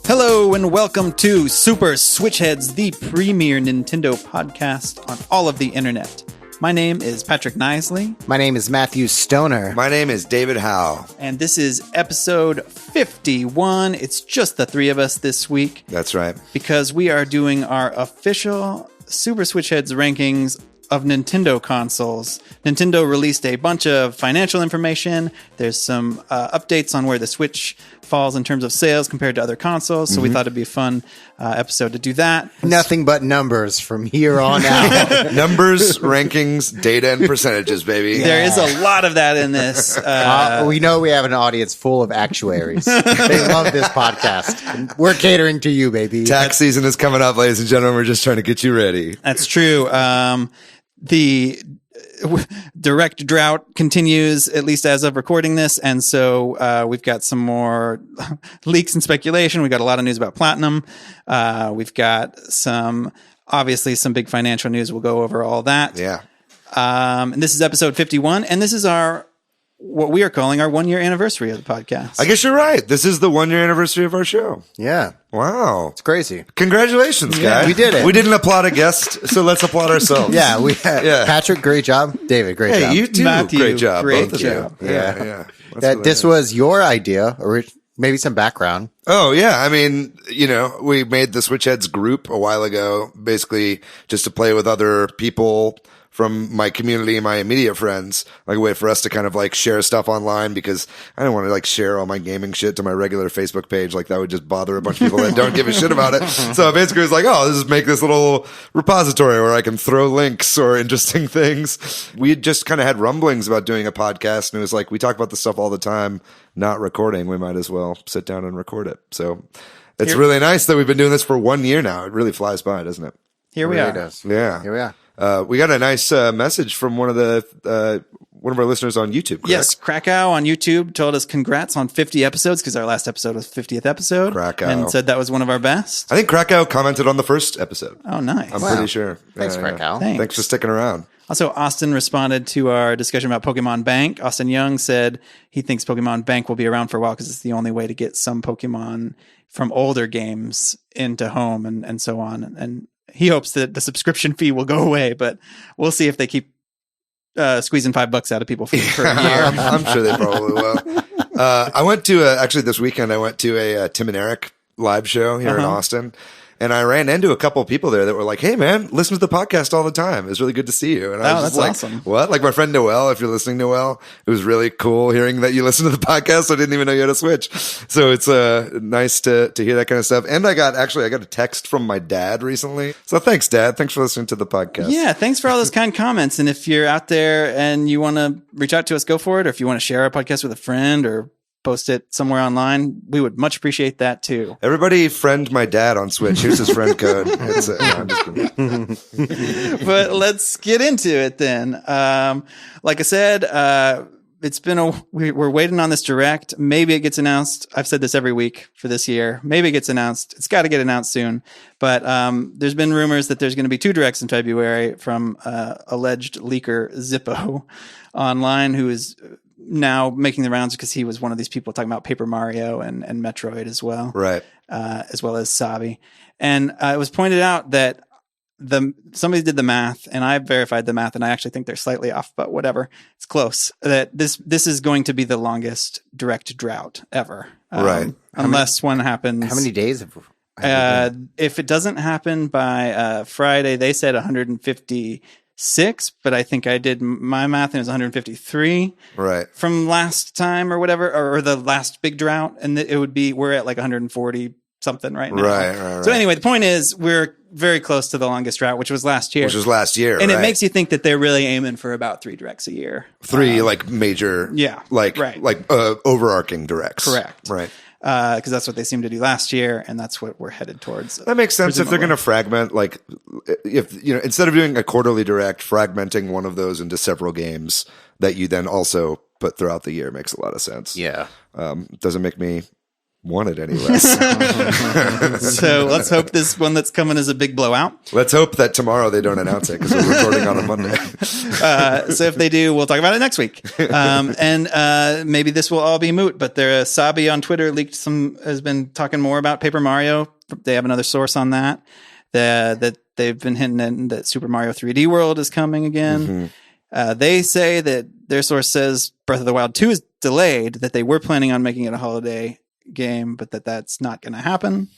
Hello and welcome to Super Switch Headz, the premier Nintendo podcast on all of the internet. My name is Patrick Knisley. My name is Matthew Stoner. My name is David Howe. And this is episode 51. It's just the three of us this week. That's right. Because we are doing our official Super Switch Headz rankings of Nintendo consoles. Nintendo released a bunch of financial information. There's some updates on where the Switch falls in terms of sales compared to other consoles. So we thought it'd be a fun episode to do that. Nothing but numbers from here on out. Numbers, rankings, data, and percentages, baby. There is a lot of that in this. We know we have an audience full of actuaries. They love this podcast. We're catering to you, baby. Tax season is coming up, ladies and gentlemen. We're just trying to get you ready. That's true. The direct drought continues, at least as of recording this. And so we've got some more leaks and speculation. We've got a lot of news about Platinum. We've got obviously some big financial news. We'll go over all that. Yeah. And this is episode 51. And this is what we are calling our 1 year anniversary of the podcast. I guess you're right. This is the 1 year anniversary of our show. Yeah. Wow. It's crazy. Congratulations, guys. We did it. We didn't applaud a guest, so let's applaud ourselves. Yeah. Patrick, great job. David, great job. Hey, you too. Matthew, great job. great Both job. of you. Yeah. This was your idea, or maybe some background. Oh, yeah. I mean, we made the Switch Headz group a while ago, basically just to play with other people from my community and my immediate friends, like a way for us to kind of like share stuff online, because I don't want to like share all my gaming shit to my regular Facebook page. Like that would just bother a bunch of people that don't give a shit about it. So basically it was like, oh, let's make this little repository where I can throw links or interesting things. We just kind of had rumblings about doing a podcast, and it was like, we talk about this stuff all the time, not recording. We might as well sit down and record it. So it's really nice that we've been doing this for 1 year now. It really flies by, doesn't it? Here we are. Does. Yeah. Here we are. We got a nice message from one of our listeners on YouTube. Correct? Yes, Krakow on YouTube told us congrats on 50 episodes, because our last episode was 50th episode. Krakow. And said that was one of our best. I think Krakow commented on the first episode. Oh, nice. I'm pretty sure. Thanks, Krakow. Thanks for sticking around. Also, Austin responded to our discussion about Pokemon Bank. Austin Young said he thinks Pokemon Bank will be around for a while because it's the only way to get some Pokemon from older games into home and so on. And he hopes that the subscription fee will go away, but we'll see if they keep squeezing $5 out of people for a year. I'm sure they probably will. I went to actually this weekend. I went to a Tim and Eric live show here in Austin, and I ran into a couple of people there that were like, "Hey, man, listen to the podcast all the time. It's really good to see you." And I was just like, awesome. "What?" Like my friend Noel, if you're listening, Noel, it was really cool hearing that you listen to the podcast. I didn't even know you had a Switch. So it's nice to hear that kind of stuff. And I got a text from my dad recently. So thanks, Dad. Thanks for listening to the podcast. Yeah, thanks for all those kind comments. And if you're out there and you want to reach out to us, go for it. Or if you want to share our podcast with a friend or post it somewhere online, we would much appreciate that too. Everybody friend my dad on Switch. Here's his friend code. No, I'm just kidding. But let's get into it then. Like I said, it's been we're waiting on this direct. Maybe it gets announced. I've said this every week for this year. Maybe it gets announced. It's got to get announced soon. But there's been rumors that there's going to be 2 directs in February from alleged leaker Zippo online, who is now making the rounds because he was one of these people talking about Paper Mario and Metroid as well. Right. As well as Sabi. And it was pointed out that somebody did the math, and I verified the math, and I actually think they're slightly off, but whatever. It's close. That this is going to be the longest direct drought ever. Right. Unless one happens. How many days have if it doesn't happen by Friday, they said 156, but I think I did my math and it was 153 right from last time or whatever, or the last big drought. And it would be, we're at like 140 something right now. Right. So anyway, the point is we're very close to the longest drought, which was last year. And it makes you think that they're really aiming for about 3 directs a year. 3 like major, overarching directs. Correct. Right. Because that's what they seemed to do last year, and that's what we're headed towards. That makes sense. If they're going to fragment, like, if instead of doing a quarterly direct, fragmenting one of those into several games that you then also put throughout the year makes a lot of sense. Yeah, doesn't make me want it any less. So let's hope this one that's coming is a big blowout. Let's hope that tomorrow they don't announce it because we're recording on a Monday. So if they do, we'll talk about it next week. And maybe this will all be moot, but Sabi on Twitter has been talking more about Paper Mario. They have another source on that they've been hinting at that Super Mario 3D World is coming again. They say that their source says Breath of the Wild 2 is delayed, that they were planning on making it a holiday game, but that's not going to happen.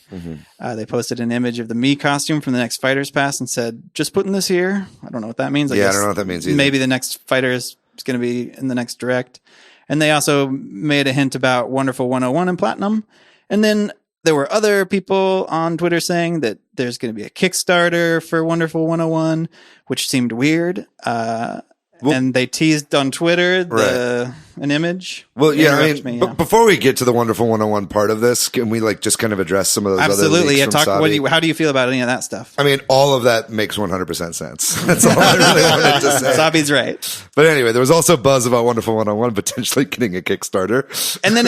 They posted an image of the Mii costume from the next Fighters Pass and said, just putting this here. I don't know what that means. I don't know what that means either. Maybe the next Fighters is going to be in the next Direct. And they also made a hint about Wonderful 101 and Platinum. And then there were other people on Twitter saying that there's going to be a Kickstarter for Wonderful 101, which seemed weird. And they teased on Twitter an image. Well, yeah, I mean, but before we get to the Wonderful 101 part of this, can we just kind of address some of those Absolutely, other leaks from Sabi? How do you feel about any of that stuff? I mean, all of that makes 100% sense. That's all I really wanted to say. Sabi's right. But anyway, there was also buzz about Wonderful 101 potentially getting a Kickstarter. And then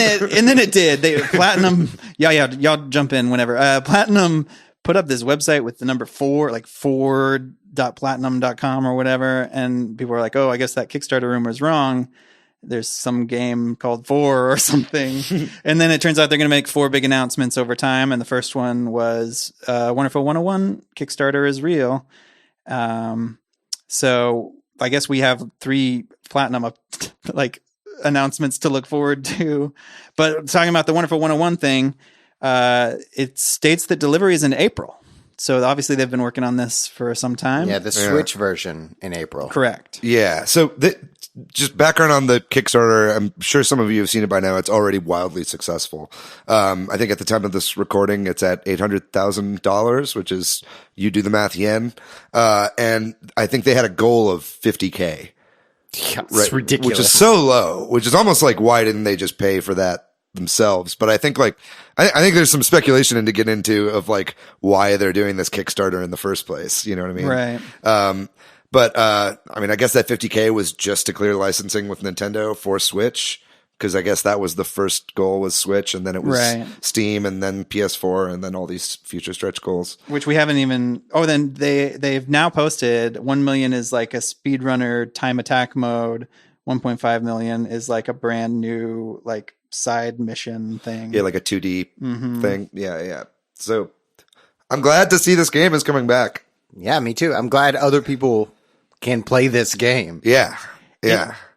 it did. Platinum, y'all jump in whenever. Platinum put up this website with the number 4, like 4.platinum.com or whatever, and people were like, oh, I guess that Kickstarter rumor is wrong. There's some game called 4 or something. And then it turns out they're going to make 4 big announcements over time, and the first one was Wonderful 101 Kickstarter is real. So I guess we have 3 Platinum announcements to look forward to. But talking about the Wonderful 101 thing, it states that delivery is in April. So obviously they've been working on this for some time. Yeah, the Switch version in April. Correct. Yeah. So just background on the Kickstarter. I'm sure some of you have seen it by now. It's already wildly successful. I think at the time of this recording, it's at $800,000, which is, you do the math, yen. And I think they had a goal of 50K. Yeah, it's ridiculous. Which is so low, which is almost like, why didn't they just pay for that themselves? But I think I think there's some speculation to get into of why they're doing this Kickstarter in the first place. You know what I mean? Right. But I mean, I guess that 50K was just to clear licensing with Nintendo for Switch, because I guess that was the first goal was Switch, and then it was Steam, and then PS4, and then all these future stretch goals, which we haven't even. Oh, then they've now posted 1 million is like a speedrunner time attack mode. 1.5 million is like a brand new side mission thing. Yeah, like a 2D thing. Yeah. So I'm glad to see this game is coming back. Yeah, me too. I'm glad other people can play this game. Yeah.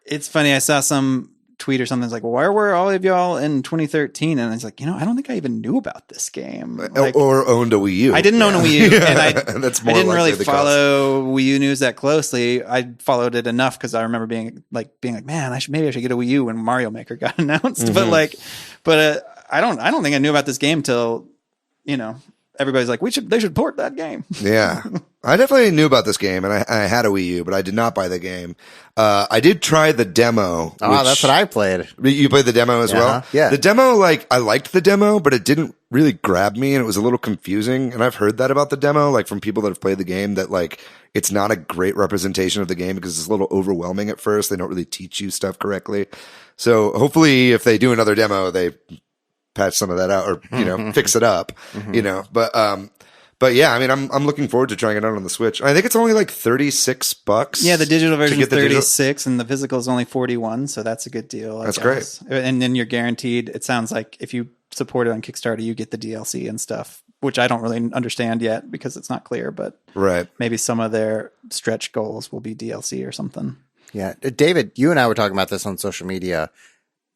It's funny. I saw some tweet or something. It's like, where were all of y'all in 2013? And I was like, I don't think I even knew about this game. Or owned a Wii U. I didn't own a Wii U. And I didn't really follow Wii U news that closely. I followed it enough because I remember being like, man, maybe I should get a Wii U when Mario Maker got announced. But I don't think I knew about this game till, everybody's like, they should port that game. Yeah. I definitely knew about this game, and I had a Wii U, but I did not buy the game. I did try the demo. Oh, that's what I played. You played the demo as well? Yeah. The demo, I liked the demo, but it didn't really grab me, and it was a little confusing. And I've heard that about the demo, from people that have played the game, that it's not a great representation of the game because it's a little overwhelming at first. They don't really teach you stuff correctly. So hopefully if they do another demo, they patch some of that out or, fix it up, But yeah, I mean, I'm looking forward to trying it out on the Switch. I think it's only $36. Yeah, the digital version is 36 and the physical is only 41, so that's a good deal. That's great. And then you're guaranteed, it sounds like if you support it on Kickstarter, you get the DLC and stuff, which I don't really understand yet because it's not clear, but maybe some of their stretch goals will be DLC or something. Yeah. David, you and I were talking about this on social media.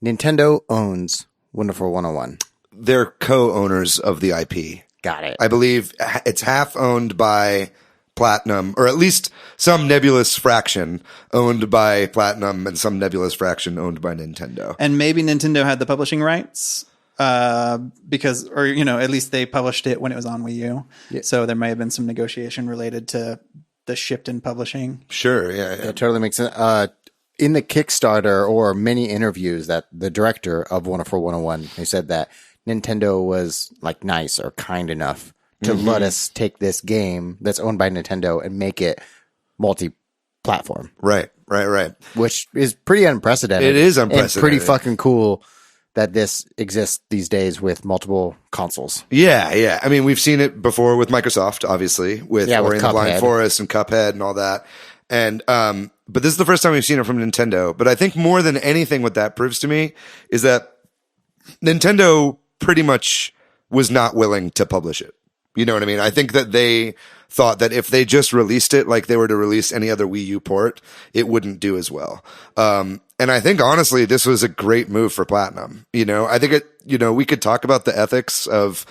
Nintendo owns Wonderful 101. They're co-owners of the IP. Got it. I believe it's half owned by Platinum, or at least some nebulous fraction owned by Platinum and some nebulous fraction owned by Nintendo. And maybe Nintendo had the publishing rights because, or, at least they published it when it was on Wii U. Yeah. So there may have been some negotiation related to the shift in publishing. Sure. Yeah. That totally makes sense. In the Kickstarter or many interviews that the director of Wonderful 101, they said that Nintendo was nice or kind enough to let us take this game that's owned by Nintendo and make it multi-platform. Right. Which is pretty unprecedented. It is unprecedented. And pretty fucking cool that this exists these days with multiple consoles. Yeah. I mean, we've seen it before with Microsoft, obviously, with Ori and the Blind Forest and Cuphead and all that. And, but this is the first time we've seen it from Nintendo. But I think more than anything, what that proves to me is that Nintendo pretty much was not willing to publish it. You know what I mean? I think that they thought that if they just released it like they were to release any other Wii U port, it wouldn't do as well. And I think honestly, this was a great move for Platinum. You know, I think we could talk about the ethics of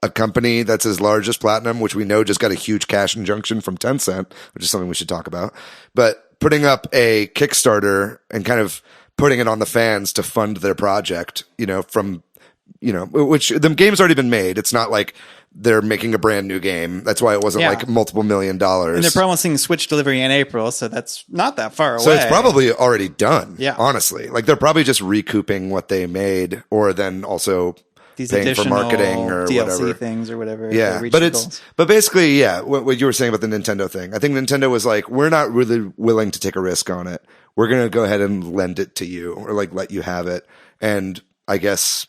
a company that's as large as Platinum, which we know just got a huge cash injunction from Tencent, which is something we should talk about. But putting up a Kickstarter and kind of putting it on the fans to fund their project, which the game's already been made. It's not like they're making a brand new game. That's why it wasn't like multiple $1 million. And they're promising Switch delivery in April, so that's not that far away. So it's probably already done. Yeah. Honestly. Like they're probably just recouping what they made, or then also these paying for marketing or DLC whatever things or whatever. Yeah. But basically, what you were saying about the Nintendo thing. I think Nintendo was like, we're not really willing to take a risk on it. We're going to go ahead and lend it to you, or like let you have it. And I guess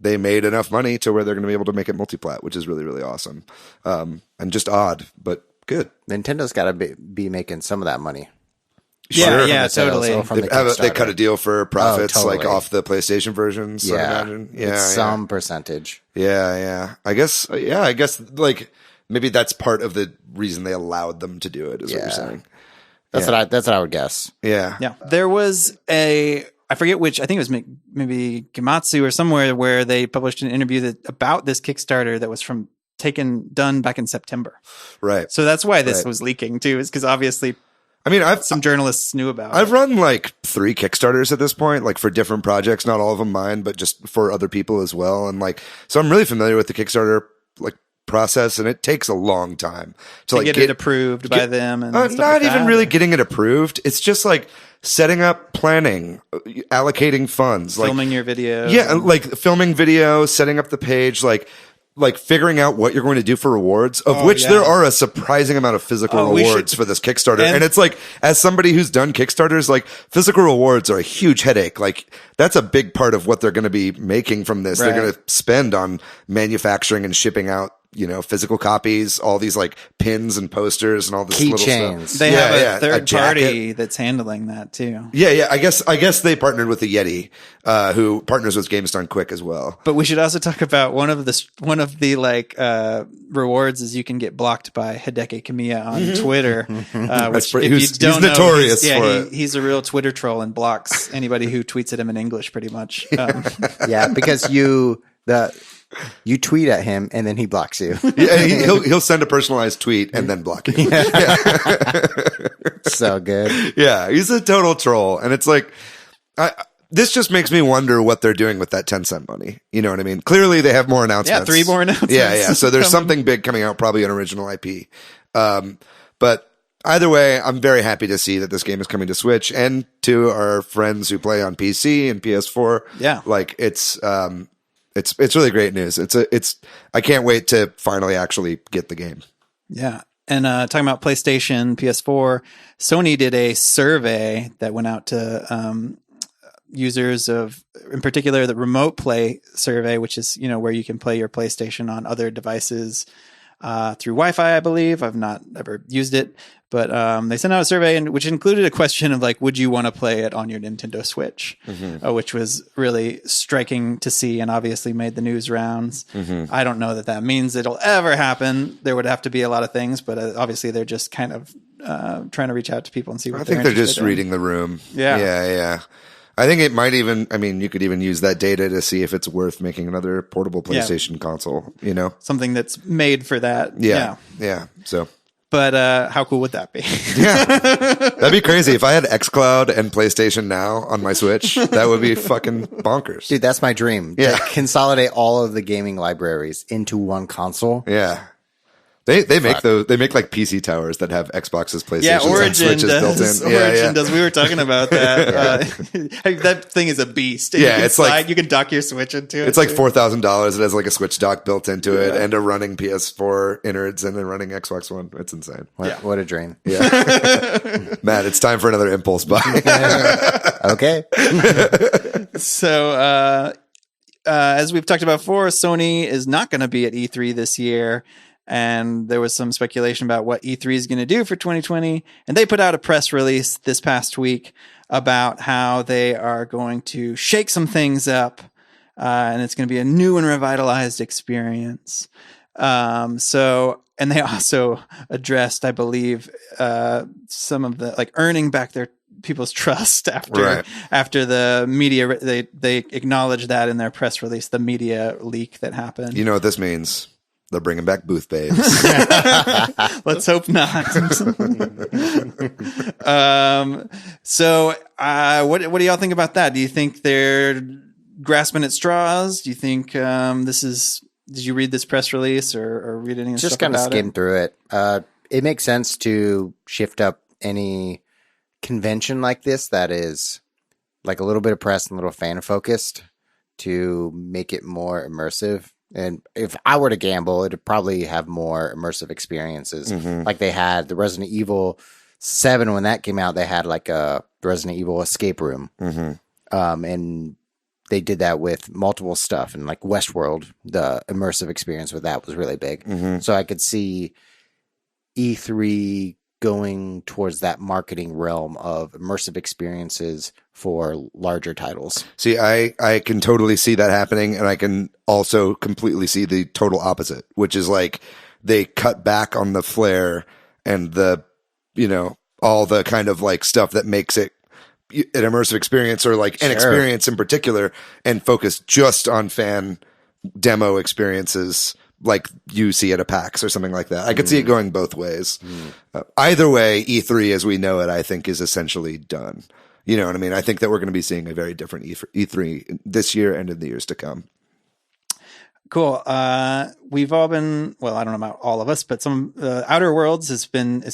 they made enough money to where they're going to be able to make it multiplat, which is really, really awesome. And just odd, but good. Nintendo's got to be making some of that money. Sure. Yeah, totally. They cut a deal for profits, like off the PlayStation versions. I imagine. Yeah, it's some percentage. Yeah. I guess like maybe that's part of the reason they allowed them to do it. Is what you're saying. That's what I would guess. Yeah. There was I forget which, I think it was maybe Gematsu or somewhere, where they published an interview about this Kickstarter that was done back in September. Right. So that's why this was leaking too, is because obviously, I mean, some journalists knew about it. I've run like 3 Kickstarters at this point, like for different projects, not all of them mine, but just for other people as well. And like, so I'm really familiar with the Kickstarter like process, and it takes a long time to like get it approved by them. And not like even really getting it approved. It's just like setting up, planning, allocating funds, filming your video. Yeah, like filming video, setting up the page, like figuring out what you're going to do for rewards, of which there are a surprising amount of physical rewards for this Kickstarter. And it's like, as somebody who's done Kickstarters, like physical rewards are a huge headache. Like that's a big part of what they're going to be making from this. Right. They're going to spend on manufacturing and shipping out, physical copies, all these like pins and posters and all this little keychains. stuff. They have a third party that's handling that too. Yeah. I guess they partnered with the Yeti, who partners with Games Done Quick as well. But we should also talk about one of the like rewards is you can get blocked by Hideki Kamiya on Twitter, which he's notorious for it. He's a real Twitter troll and blocks anybody who tweets at him in English, pretty much. Because you tweet at him and then he blocks you. Yeah, he'll send a personalized tweet and then block you. So good. Yeah, he's a total troll, and it's like, this just makes me wonder what they're doing with that Tencent money. You know what I mean? Clearly, they have more announcements. Yeah, 3 more announcements. Yeah. So there's something big coming out, probably an original IP. But either way, I'm very happy to see that this game is coming to Switch and to our friends who play on PC and PS4. Yeah, like it's really great news. I can't wait to finally actually get the game. Yeah. And talking about PlayStation, PS4, Sony did a survey that went out to users of, in particular, the remote play survey, which is, where you can play your PlayStation on other devices through Wi-Fi, I believe. I've not ever used it, but they sent out a survey which included a question of like, would you want to play it on your Nintendo Switch? Which was really striking to see and obviously made the news rounds. I don't know that means it'll ever happen. There would have to be a lot of things, but obviously they're just kind of trying to reach out to people and see what they're just reading the room. Yeah. I think it might even, you could even use that data to see if it's worth making another portable PlayStation console, Something that's made for that. Yeah. So. But how cool would that be? Yeah. That'd be crazy. If I had xCloud and PlayStation Now on my Switch, that would be fucking bonkers. Dude, that's my dream. Yeah. To consolidate all of the gaming libraries into one console. Yeah. They make like PC towers that have Xboxes, PlayStations, Origin and Switches built in. Origin does. We were talking about that. That thing is a beast. It's like you can dock your Switch into it. It's like $4,000. It has like a Switch dock built into it and a running PS4 innards and a running Xbox One. It's insane. What a dream. Yeah, Matt, it's time for another impulse buy. Okay. So as we've talked about before, Sony is not going to be at E3 this year. And there was some speculation about what E3 is going to do for 2020. And they put out a press release this past week about how they are going to shake some things up. And it's going to be a new and revitalized experience. And they also addressed, I believe, some of the earning back their people's trust after the media. They acknowledged that in their press release, the media leak that happened. You know what this means? They're bringing back booth babes. Let's hope not. What do y'all think about that? Do you think they're grasping at straws? Do you think did you read this press release or read any just stuff kind of about skim through it? It makes sense to shift up any convention like this that is like a little bit of press and a little fan focused to make it more immersive. And if I were to gamble, it'd probably have more immersive experiences. Like they had the Resident Evil 7 when that came out. They had like a Resident Evil escape room, and they did that with multiple stuff. And like Westworld, the immersive experience with that was really big. So I could see E3 going towards that marketing realm of immersive experiences for larger titles. See, I can totally see that happening, and I can also completely see the total opposite, which is like they cut back on the flair and the, all the kind of like stuff that makes it an immersive experience or like an experience in particular, and focus just on fan demo experiences like you see at a PAX or something like that. I could see it going both ways. Either way, E3 as we know it, I think is essentially done. You know what I mean? I think that we're going to be seeing a very different E3 this year and in the years to come. Cool. We've all been, well, I don't know about all of us, but some Outer Worlds is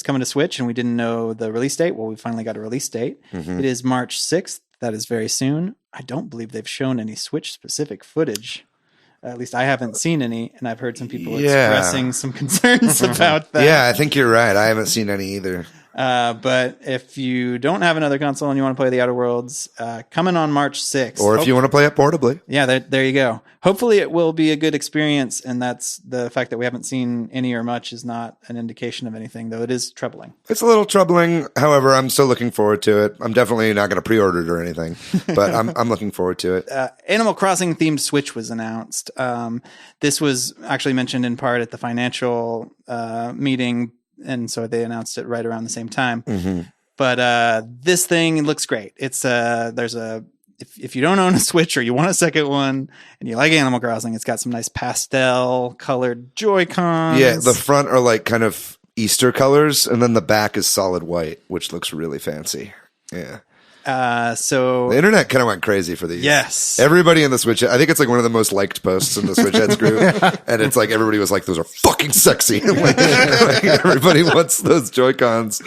coming to Switch, and we didn't know the release date. Well, we finally got a release date. It is March 6th. That is very soon. I don't believe they've shown any Switch specific footage. At least I haven't seen any, and I've heard some people expressing some concerns about that. Yeah, I think you're right. I haven't seen any either. But if you don't have another console and you want to play the Outer Worlds, coming on March 6th. Or if you want to play it portably. Yeah, there you go. Hopefully it will be a good experience, and that's the fact that we haven't seen any or much is not an indication of anything, though it is troubling. It's a little troubling. However, I'm still looking forward to it. I'm definitely not going to pre-order it or anything, but I'm looking forward to it. Animal Crossing themed Switch was announced. This was actually mentioned in part at the financial meeting, and so they announced it right around the same time. But this thing looks great. It's if you don't own a Switch or you want a second one and you like Animal Crossing, it's got some nice pastel colored Joy-Cons. Yeah, the front are like kind of Easter colors, and then the back is solid white, which looks really fancy. Yeah. So the internet kind of went crazy for these. Yes. Everybody in the Switch, I think it's like one of the most liked posts in the Switch Headz group. And it's like, everybody was like, those are fucking sexy. like, everybody wants those Joy-Cons.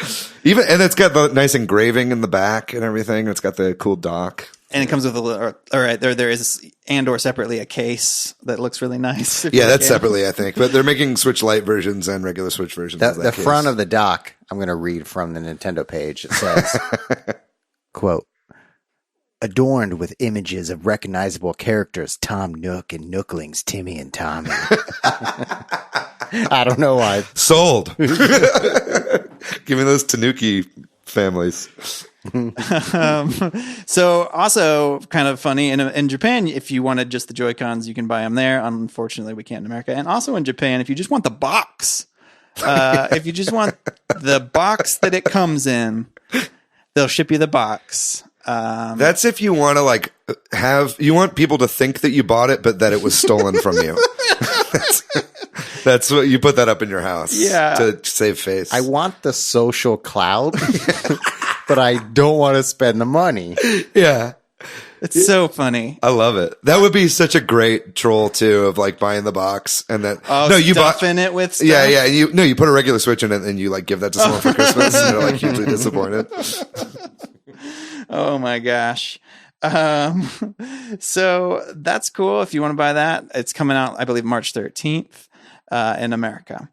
And it's got the nice engraving in the back and everything. It's got the cool dock. And it comes with all right, there is or separately a case that looks really nice. Yeah, that's separately, I think. But they're making Switch Lite versions and regular Switch versions. The front of the dock, I'm going to read from the Nintendo page. It says, quote, adorned with images of recognizable characters, Tom Nook and Nooklings, Timmy and Tommy. I don't know why. Sold. Give me those Tanuki families. So also kind of funny in Japan, if you wanted just the Joy-Cons, you can buy them there. Unfortunately, we can't in America. And also in Japan, if you just want the box, if you just want the box that it comes in, they'll ship you the box. That's if you want to you want people to think that you bought it, but that it was stolen from you. That's what you put that up in your house. Yeah. To save face. I want the social cloud, but I don't want to spend the money. Yeah. It's so funny. I love it. That would be such a great troll too, of like buying the box and then you stuffing it with stuff. Yeah. You put a regular Switch in it and you like give that to someone for Christmas and they're like hugely disappointed. Oh my gosh. So that's cool. If you want to buy that, it's coming out, I believe, March 13th, in America.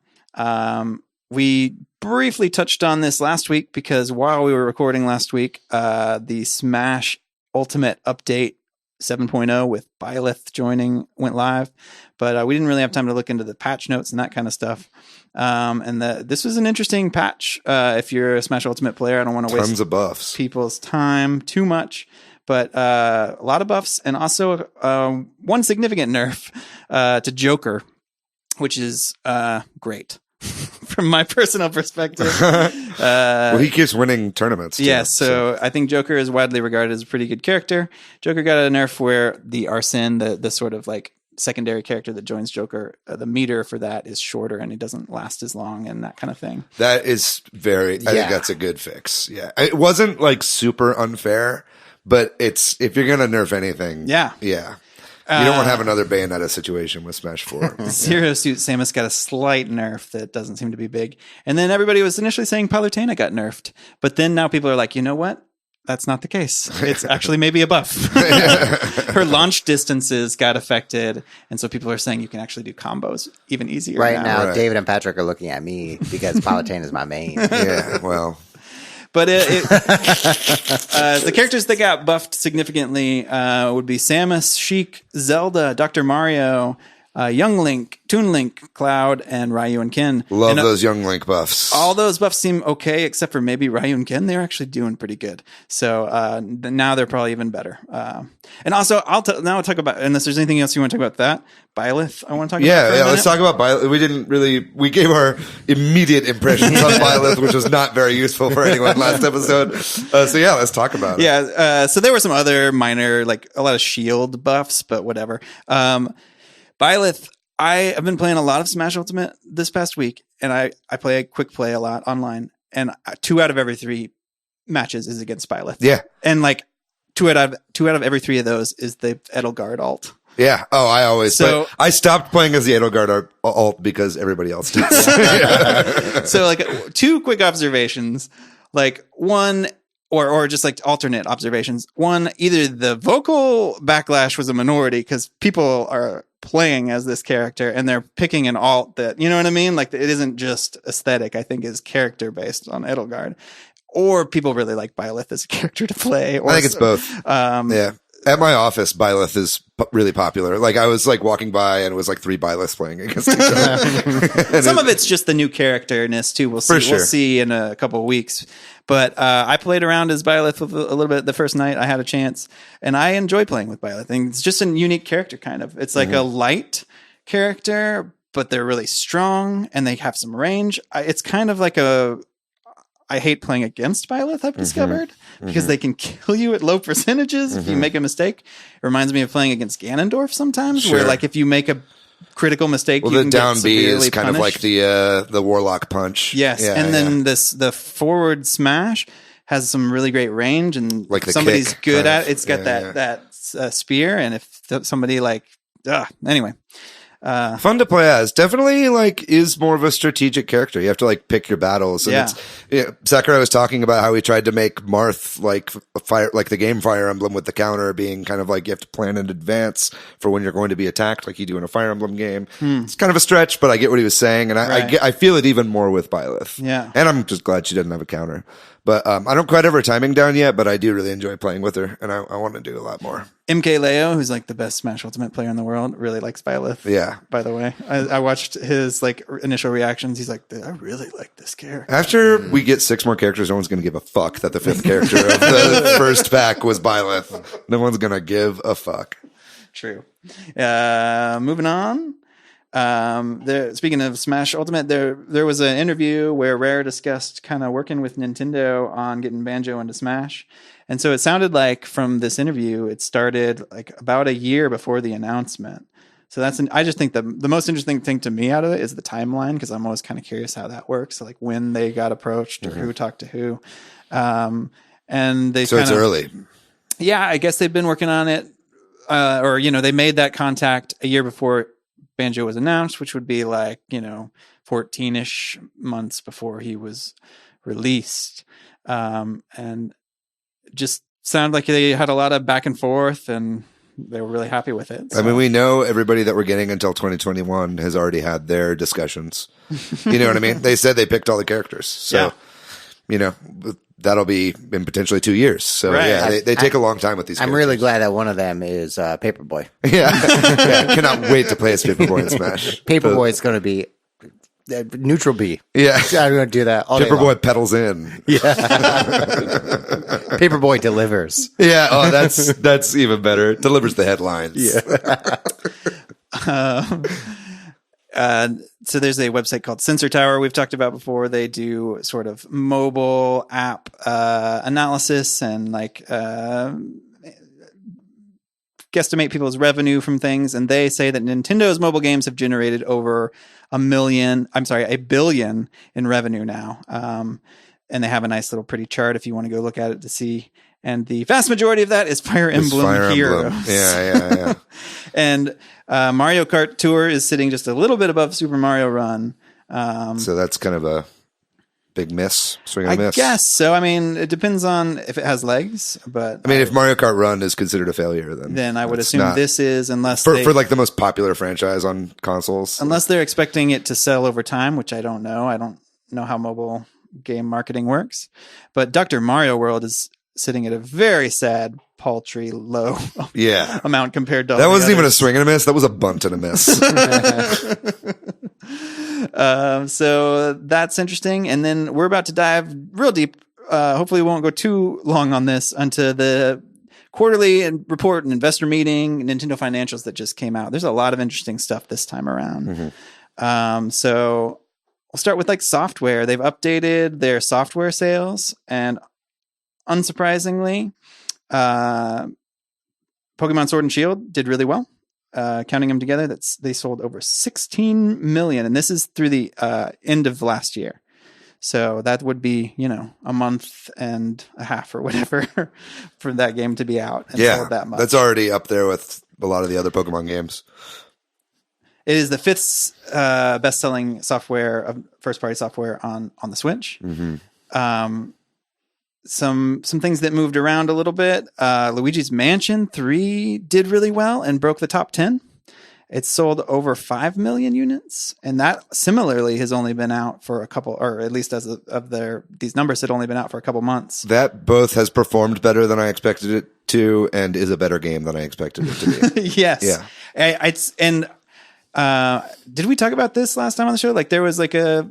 We briefly touched on this last week because while we were recording last week, the Smash Ultimate update 7.0 with Byleth joining went live, but we didn't really have time to look into the patch notes and that kind of stuff. And this was an interesting patch. If you're a Smash Ultimate player, I don't want to waste Tons of buffs. people's time too much, but a lot of buffs, and also one significant nerf to Joker, which is great from my personal perspective. Well, he keeps winning tournaments. Too, yes, so I think Joker is widely regarded as a pretty good character. Joker got a nerf where the Arsene, the sort of like secondary character that joins Joker, the meter for that is shorter and he doesn't last as long and that kind of thing. That is I think that's a good fix. Yeah. It wasn't like super unfair, but if you're going to nerf anything. Yeah. You don't want to have another Bayonetta situation with Smash 4. Zero Suit Samus got a slight nerf that doesn't seem to be big. And then everybody was initially saying Palutena got nerfed. But then now people are like, you know what? That's not the case. It's actually maybe a buff. Her launch distances got affected. And so people are saying you can actually do combos even easier Right now, David and Patrick are looking at me because Palutena is my main. Yeah, well... But the characters that got buffed significantly would be Samus, Sheik, Zelda, Dr. Mario, Young Link, Toon Link, Cloud, and Ryu and Ken. Love those Young Link buffs. All those buffs seem okay, except for maybe Ryu and Ken. They're actually doing pretty good. So now they're probably even better. And also, I'll talk about, unless there's anything else you want to talk about that, Byleth, I want to talk about. Yeah, let's talk about Byleth. We gave our immediate impressions on Byleth, which was not very useful for anyone last episode. So yeah, let's talk about it. Yeah, so there were some other minor, like a lot of shield buffs, but whatever. Byleth, I have been playing a lot of Smash Ultimate this past week, and I play a quick play a lot online, and 2 out of every 3 matches is against Byleth. Yeah. And like 2 out of every 3 of those is the Edelgard ult. Yeah. Oh, I stopped playing as the Edelgard ult because everybody else did. So like 2 quick observations, like one, or just like alternate observations. One, either the vocal backlash was a minority because people are playing as this character and they're picking an alt that, you know what I mean? Like it isn't just aesthetic, I think is character based on Edelgard. Or people really like Byleth as a character to play. Or I think it's both. Yeah. At my office, Byleth is really popular. Like I was like walking by and it was like 3 Byleths playing against each other. Some of it's just the new characterness too. We'll see. For sure. We'll see in a couple of weeks. But I played around as Byleth a little bit the first night I had a chance, and I enjoy playing with Byleth. I think it's just a unique character, kind of. It's like a light character, but they're really strong and they have some range. It's kind of like I hate playing against Byleth, I've discovered, because they can kill you at low percentages if you make a mistake. It reminds me of playing against Ganondorf sometimes, where like if you make a critical mistake, you can down get B is punished. kind of like the Warlock punch. Yes, then the forward smash has some really great range, and like somebody's good at it. It's got that spear, and if somebody anyway. Fun to play as. Definitely like is more of a strategic character. You have to like pick your battles. And Sakurai was talking about how he tried to make Marth like the game Fire Emblem, with the counter being kind of like you have to plan in advance for when you're going to be attacked, like you do in a Fire Emblem game. It's kind of a stretch, but I get what he was saying, and I feel it even more with Byleth. Yeah, and I'm just glad she doesn't have a counter. But I don't quite have her timing down yet, but I do really enjoy playing with her, and I want to do a lot more. MK Leo, who's like the best Smash Ultimate player in the world, really likes Byleth. Yeah. By the way, I watched his like initial reactions. He's like, I really like this character. After we get 6 more characters, no one's going to give a fuck that the 5th character of the first pack was Byleth. No one's going to give a fuck. True. Moving on. Speaking of Smash Ultimate, there was an interview where Rare discussed kind of working with Nintendo on getting Banjo into Smash. And so it sounded like from this interview, it started like about a year before the announcement. So I just think the most interesting thing to me out of it is the timeline, because I'm always kind of curious how that works. So like when they got approached or who talked to who. And it's early. Yeah, I guess they've been working on it. Or they made that contact a year before Banjo was announced, which would be like, 14-ish months before he was released. And just sounded like they had a lot of back and forth, and they were really happy with it. So. I mean, we know everybody that we're getting until 2021 has already had their discussions. You know what I mean? They said they picked all the characters. So, that'll be in potentially 2 years. So Right. yeah, they take a long time with these. I'm really glad that one of them is Paperboy. Yeah. I cannot wait to play as Paperboy in Smash. Paperboy is going to be neutral B. Yeah. I'm going to do that all day long. Paperboy pedals in. Yeah. Paperboy delivers. Yeah. Oh, that's even better. Delivers the headlines. So there's a website called Sensor Tower we've talked about before. They do sort of mobile app analysis and like guesstimate people's revenue from things. And they say that Nintendo's mobile games have generated over $1 billion in revenue now. And they have a nice little pretty chart if you want to go look at it to see. And the vast majority of that is Fire Emblem Heroes. Yeah. And Mario Kart Tour is sitting just a little bit above Super Mario Run. So that's kind of a big miss. Swing and a miss. I guess so. I mean, it depends on if it has legs, but I mean, if Mario Kart Run is considered a failure, then I would assume not, this is, unless for like the most popular franchise on consoles. Unless they're expecting it to sell over time, which I don't know. I don't know how mobile game marketing works. But Dr. Mario World is sitting at a very sad, paltry, low amount compared to all that wasn't the even a others. swing and a miss. That was a bunt and a miss. So that's interesting. And then we're about to dive real deep. Hopefully we won't go too long on this onto the quarterly report and investor meeting, Nintendo financials that just came out. There's a lot of interesting stuff this time around. So we'll start with like software. They've updated their software sales, and unsurprisingly, Pokemon Sword and Shield did really well. Counting them together, they sold over 16 million, and this is through the end of last year. So that would be, a month and a half or whatever for that game to be out and sold that much. That's already up there with a lot of the other Pokemon games. It is the fifth best-selling software of first-party software on the Switch. Some things that moved around a little bit. Luigi's Mansion 3 did really well and broke the top 10. It sold over 5 million units, and that similarly has only been out for a couple, or at least as of these numbers had only been out for a couple months. That both has performed better than I expected it to, and is a better game than I expected it to be. Yes. Yeah. Did we talk about this last time on the show? Like there was like a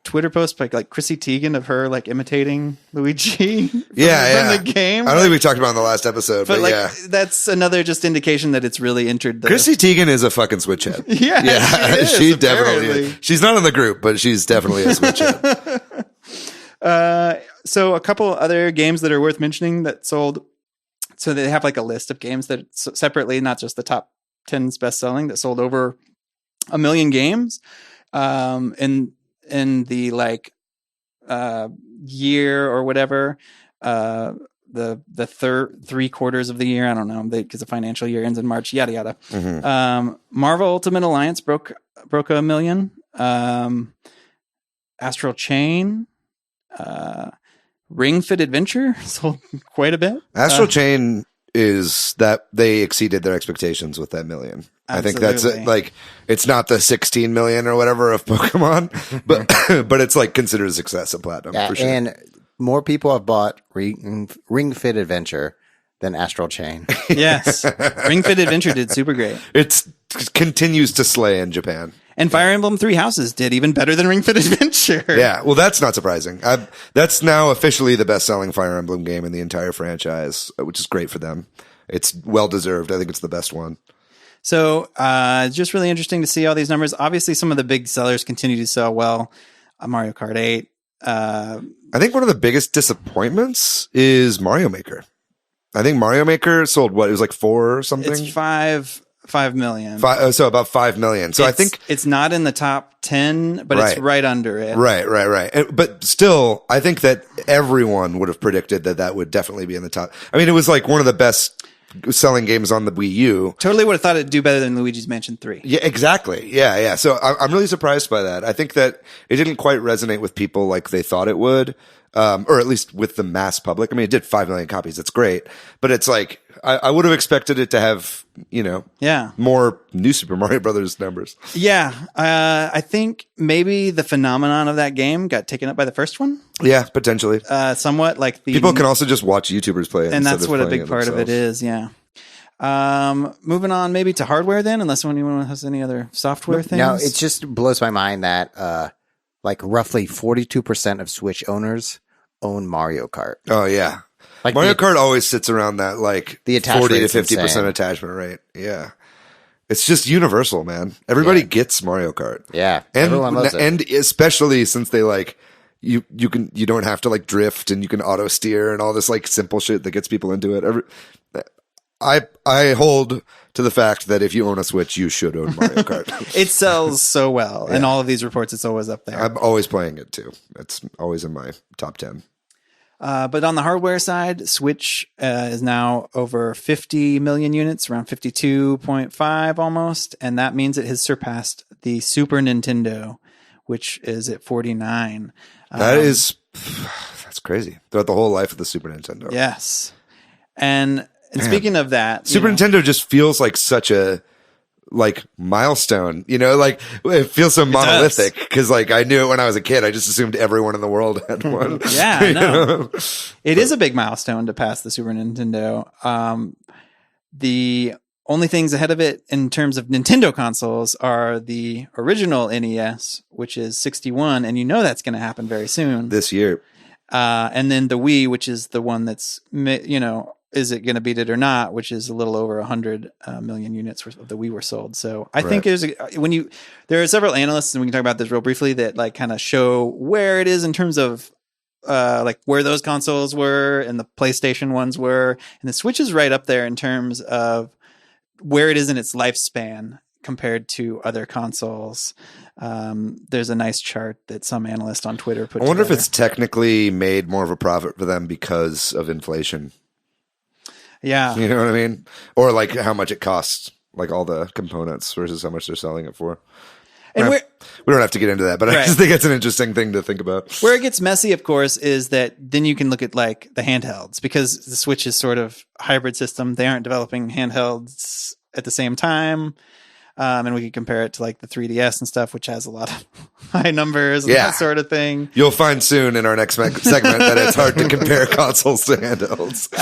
Twitter post by like Chrissy Teigen of her like imitating Luigi from the game. I don't think we talked about it in the last episode, but like, that's another just indication that it's really entered the... Chrissy Teigen is a fucking Switch head. She definitely is. She's not in the group, but she's definitely a Switch head. So a couple other games that are worth mentioning that sold. So they have like a list of games that separately, not just the top 10's best selling, that sold over 1 million games. In the like year or whatever, the third 3 quarters of the year, I don't know, because the financial year ends in March, yada yada. Marvel Ultimate Alliance broke 1 million. Astral Chain, Ring Fit Adventure sold quite a bit. Astral Chain is that they exceeded their expectations with that million. Absolutely. I think that's it. Like, it's not the 16 million or whatever of Pokemon, but it's like considered a success of Platinum for sure. And more people have bought Ring Fit Adventure than Astral Chain. Yes. Ring Fit Adventure did super great. It continues to slay in Japan. And Fire Emblem Three Houses did even better than Ring Fit Adventure. Yeah, well, that's not surprising. That's now officially the best-selling Fire Emblem game in the entire franchise, which is great for them. It's well-deserved. I think it's the best one. So just really interesting to see all these numbers. Obviously, some of the big sellers continue to sell well. Mario Kart 8. I think one of the biggest disappointments is Mario Maker. I think Mario Maker sold what? It was like 4 or something? It's 5 million. So about 5 million. So I think it's not in the top 10, but it's right under it. Right. But still, I think that everyone would have predicted that would definitely be in the top. I mean, it was like one of the best selling games on the Wii U. Totally would have thought it'd do better than Luigi's Mansion 3. Yeah, exactly. Yeah. So I'm really surprised by that. I think that it didn't quite resonate with people like they thought it would. Or at least with the mass public. I mean, it did 5 million copies. That's great. But it's like, I would have expected it to have, Yeah. more new Super Mario Brothers numbers. Yeah. I think maybe the phenomenon of that game got taken up by the first one. Yeah, potentially. Somewhat like People can also just watch YouTubers play it. and instead that's of what a playing big part of it themselves. is. Yeah. Moving on maybe to hardware then, unless anyone has any other software things. No, it just blows my mind that like roughly 42% of Switch owners own Mario Kart. Oh, yeah. Like Mario Kart always sits around that like The attach 40 to rate's 50% insane. attachment rate. Yeah. It's just universal, man. Everybody gets Mario Kart. Yeah, And everyone loves it. and especially since they like you don't have to like drift and you can auto steer and all this like simple shit that gets people into it. I hold to the fact that if you own a Switch, you should own Mario Kart. It sells so well. In all of these reports, it's always up there. I'm always playing it too. It's always in my top 10. But on the hardware side, Switch is now over 50 million units, around 52.5 almost. And that means it has surpassed the Super Nintendo, which is at 49. That's crazy. Throughout the whole life of the Super Nintendo. Yes. And speaking of that, Super Nintendo just feels like such a milestone, like it feels so monolithic because like I knew it when I was a kid. I just assumed everyone in the world had one. Yeah, I know. It is a big milestone to pass the Super Nintendo. The only things ahead of it in terms of Nintendo consoles are the original NES, which is 61, and that's going to happen very soon. This year. And then the Wii, which is the one that's, is it going to beat it or not? Which is a little over 100 million units of the Wii were sold. So I think there are several analysts, and we can talk about this real briefly, that like kind of show where it is in terms of like where those consoles were and the PlayStation ones were, and the Switch is right up there in terms of where it is in its lifespan compared to other consoles. There's a nice chart that some analyst on Twitter put I wonder together. if it's technically made more of a profit for them because of inflation. Yeah. You know what I mean? Or like how much it costs, like all the components versus how much they're selling it for. And we don't have to get into that, but I just think it's an interesting thing to think about. Where it gets messy, of course, is that then you can look at like the handhelds, because the Switch is sort of a hybrid system. They aren't developing handhelds at the same time. And we could compare it to like the 3DS and stuff, which has a lot of high numbers and that sort of thing. You'll find soon in our next segment that it's hard to compare consoles to handhelds.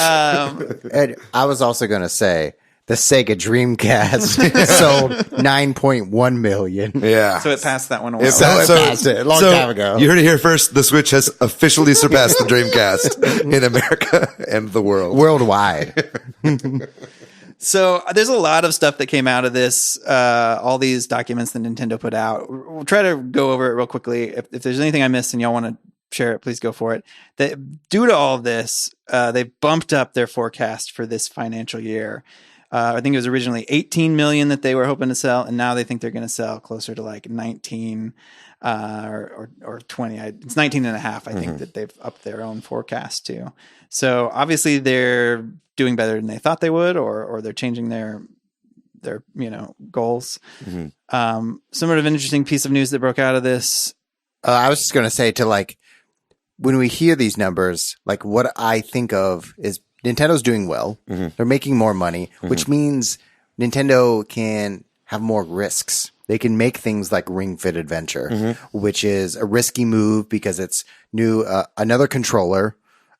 And I was also going to say the Sega Dreamcast sold 9.1 million. Yeah. So it passed that one a It passed it a long time ago. You heard it here first. The Switch has officially surpassed the Dreamcast in America and the world. Worldwide. So there's a lot of stuff that came out of this, all these documents that Nintendo put out. We'll try to go over it real quickly. If there's anything I missed and y'all want to share it, please go for it. Due to all of this, they bumped up their forecast for this financial year. I think it was originally 18 million that they were hoping to sell, and now they think they're going to sell closer to like 19 or 20. It's 19 and a half, I think, that they've upped their own forecast to. So obviously they're doing better than they thought they would, or they're changing their goals. Some sort of interesting piece of news that broke out of this. I was just going to say when we hear these numbers, like what I think of is Nintendo's doing well. They're making more money, which means Nintendo can have more risks. They can make things like Ring Fit Adventure, which is a risky move because it's new, another controller.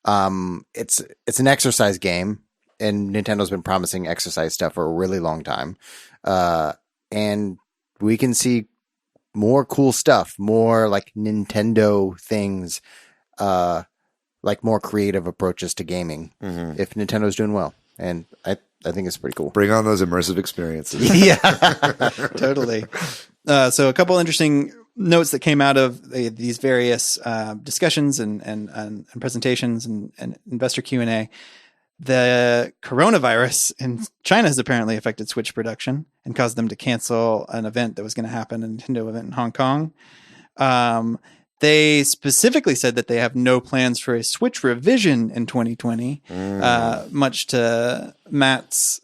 It's an exercise game, and Nintendo's been promising exercise stuff for a really long time. And we can see more cool stuff, more like Nintendo things, like more creative approaches to gaming if Nintendo's doing well. And I think it's pretty cool. Bring on those immersive experiences. Yeah. Totally. So a couple interesting notes that came out of these various discussions and presentations and investor Q&A. The coronavirus in China has apparently affected Switch production and caused them to cancel an event that was going to happen, a Nintendo event in Hong Kong. They specifically said that they have no plans for a Switch revision in 2020, much to Matt's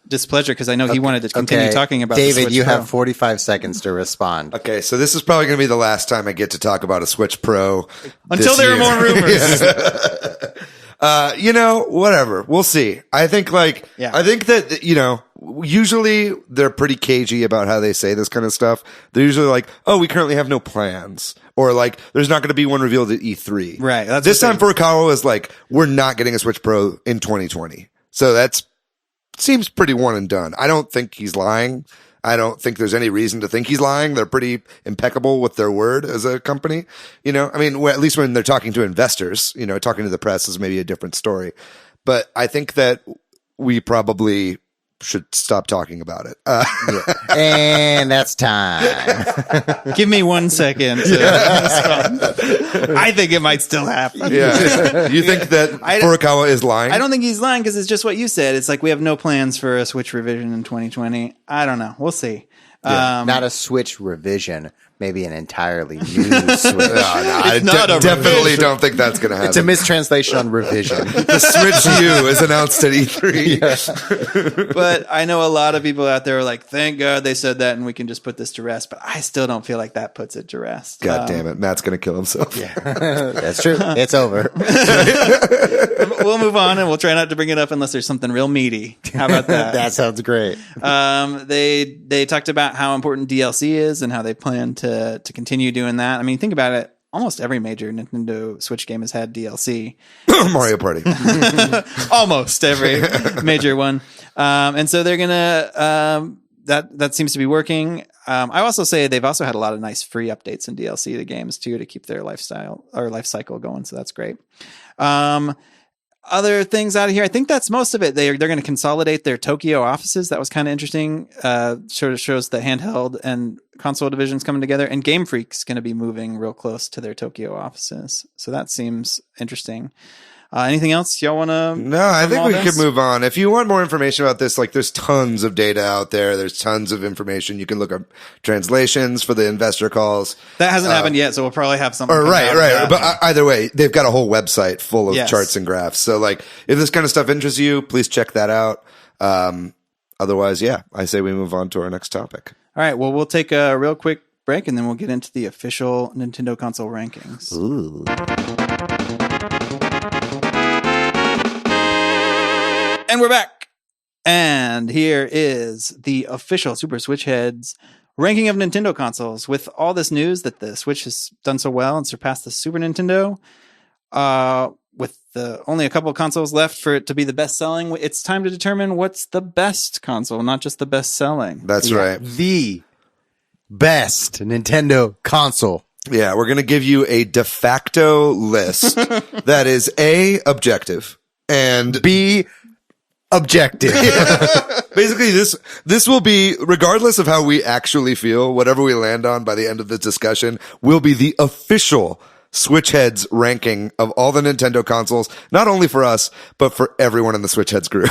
displeasure, because I know he wanted to continue talking about David, the Switch you Pro. have 45 seconds to respond. Okay, so this is probably going to be the last time I get to talk about a Switch Pro. Until there are more rumors. Whatever. We'll see. I think I think that, usually they're pretty cagey about how they say this kind of stuff. They're usually like, oh, we currently have no plans. Or like, there's not going to be one revealed at E3. Right. That's this time Furukawa is like, we're not getting a Switch Pro in 2020. So seems pretty one and done. I don't think he's lying. I don't think there's any reason to think he's lying. They're pretty impeccable with their word as a company. I mean, at least when they're talking to investors, talking to the press is maybe a different story. But I think that we probably should stop talking about it. And that's time. Give me 1 second. I think it might still happen. Yeah. You think that Furukawa is lying? I don't think he's lying because it's just what you said. It's like we have no plans for a Switch revision in 2020. I don't know. We'll see. Not a Switch revision. Maybe an entirely new Switch. I definitely don't think that's going to happen. It's a mistranslation on revision. The Switch U is announced at E3. But I know a lot of people out there are like, thank God they said that and we can just put this to rest. But I still don't feel like that puts it to rest. God damn it. Matt's going to kill himself. Yeah, that's true. It's over. We'll move on and we'll try not to bring it up unless there's something real meaty. How about that? That sounds great. They talked about how important DLC is and how they plan to continue doing that. I mean, think about it. Almost every major Nintendo Switch game has had DLC. Mario Party. Almost every major one. And so they're gonna that seems to be working. I also say they've also had a lot of nice free updates and DLC to games too to keep their life cycle going. So that's great. Other things out of here, I think that's most of it. They're going to consolidate their Tokyo offices. That was kind of interesting. Sort of shows the handheld and console divisions coming together. And Game Freak's going to be moving real close to their Tokyo offices. So that seems interesting. Anything else y'all want to? No, I think we could move on. If you want more information about this, there's tons of data out there. There's tons of information. You can look up translations for the investor calls. That hasn't happened yet, so we'll probably have something. Right. But either way, they've got a whole website full of charts and graphs. So if this kind of stuff interests you, please check that out. Otherwise, I say we move on to our next topic. All right. Well, we'll take a real quick break and then we'll get into the official Nintendo console rankings. Ooh. And we're back. And here is the official Super Switch Headz ranking of Nintendo consoles. With all this news that the Switch has done so well and surpassed the Super Nintendo, with only a couple of consoles left for it to be the best selling, it's time to determine what's the best console, not just the best selling. That's right. The best Nintendo console. Yeah, we're going to give you a de facto list that is A, objective, and B, objective. Basically, this will be, regardless of how we actually feel, whatever we land on by the end of this discussion, will be the official Switch Headz ranking of all the Nintendo consoles, not only for us, but for everyone in the Switch Headz group.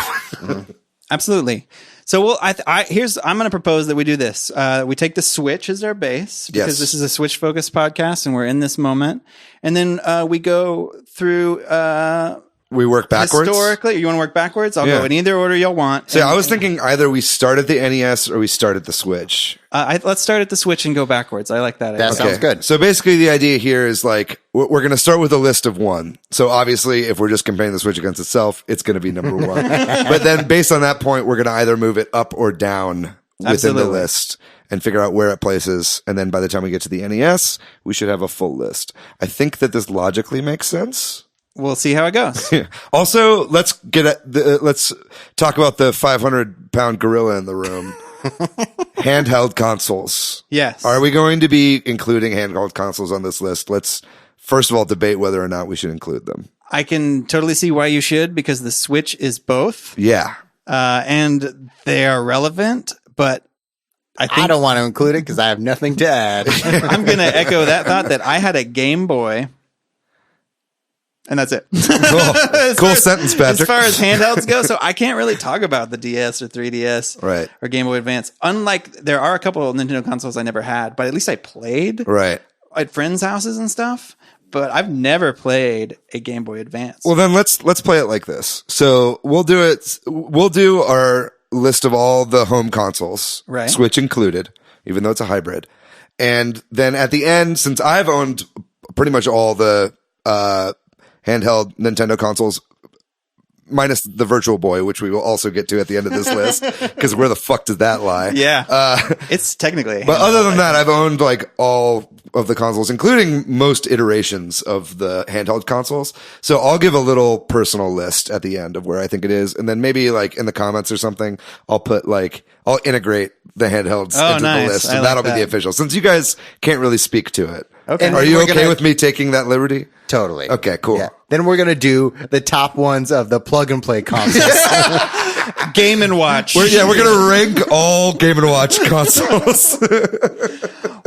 Absolutely. So I'm going to propose that we do this. We take the Switch as our base because this is a Switch focused podcast and we're in this moment. And then we go through we work backwards. Historically, you want to work backwards? I'll go in either order y'all want. So I was thinking either we start at the NES or we start at the Switch. Let's start at the Switch and go backwards. I like that. That sounds good. So basically the idea here is we're going to start with a list of one. So obviously if we're just comparing the Switch against itself, it's going to be number one. But then based on that point, we're going to either move it up or down within the list and figure out where it places. And then by the time we get to the NES, we should have a full list. I think that this logically makes sense. We'll see how it goes. Also, let's talk about the 500-pound gorilla in the room. Handheld consoles. Yes. Are we going to be including handheld consoles on this list? Let's first of all debate whether or not we should include them. I can totally see why you should, because the Switch is both. Yeah. And they are relevant, but I don't want to include it because I have nothing to add. I'm going to echo that thought that I had a Game Boy. And that's it. Cool sentence, Patrick. As far as handhelds go, so I can't really talk about the DS or 3DS or Game Boy Advance. Unlike, there are a couple of Nintendo consoles I never had, but at least I played at friends' houses and stuff. But I've never played a Game Boy Advance. Well, then let's play it like this. So we'll do our list of all the home consoles, Switch included, even though it's a hybrid. And then at the end, since I've owned pretty much all the handheld Nintendo consoles minus the Virtual Boy, which we will also get to at the end of this list, because where the fuck did that lie? Yeah. It's technically. But other than that, I've owned like all of the consoles, including most iterations of the handheld consoles. So I'll give a little personal list at the end of where I think it is. And then maybe like in the comments or something, I'll integrate the handhelds into the list. And that'll be the official, since you guys can't really speak to it. Okay. And are you okay with me taking that liberty? Totally. Okay, cool. Yeah. Then we're going to do the top ones of the plug and play consoles. Game and Watch. We're going to rank all Game and Watch consoles.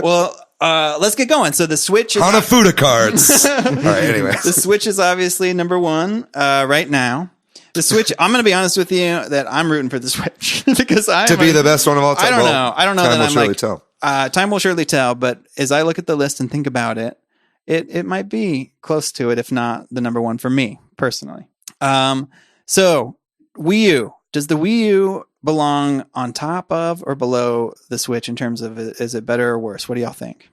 Well, let's get going. So the Switch is Hanafuda cards. All right, anyway. The Switch is obviously number one right now. The Switch, I'm going to be honest with you that I'm rooting for the Switch because to be the best one of all time. I don't know time that will I'm surely like, tell. Time will surely tell, but as I look at the list and think about it, it might be close to it, if not the number one for me personally. So Wii U, does the Wii U belong on top of or below the Switch in terms of, is it better or worse? What do y'all think?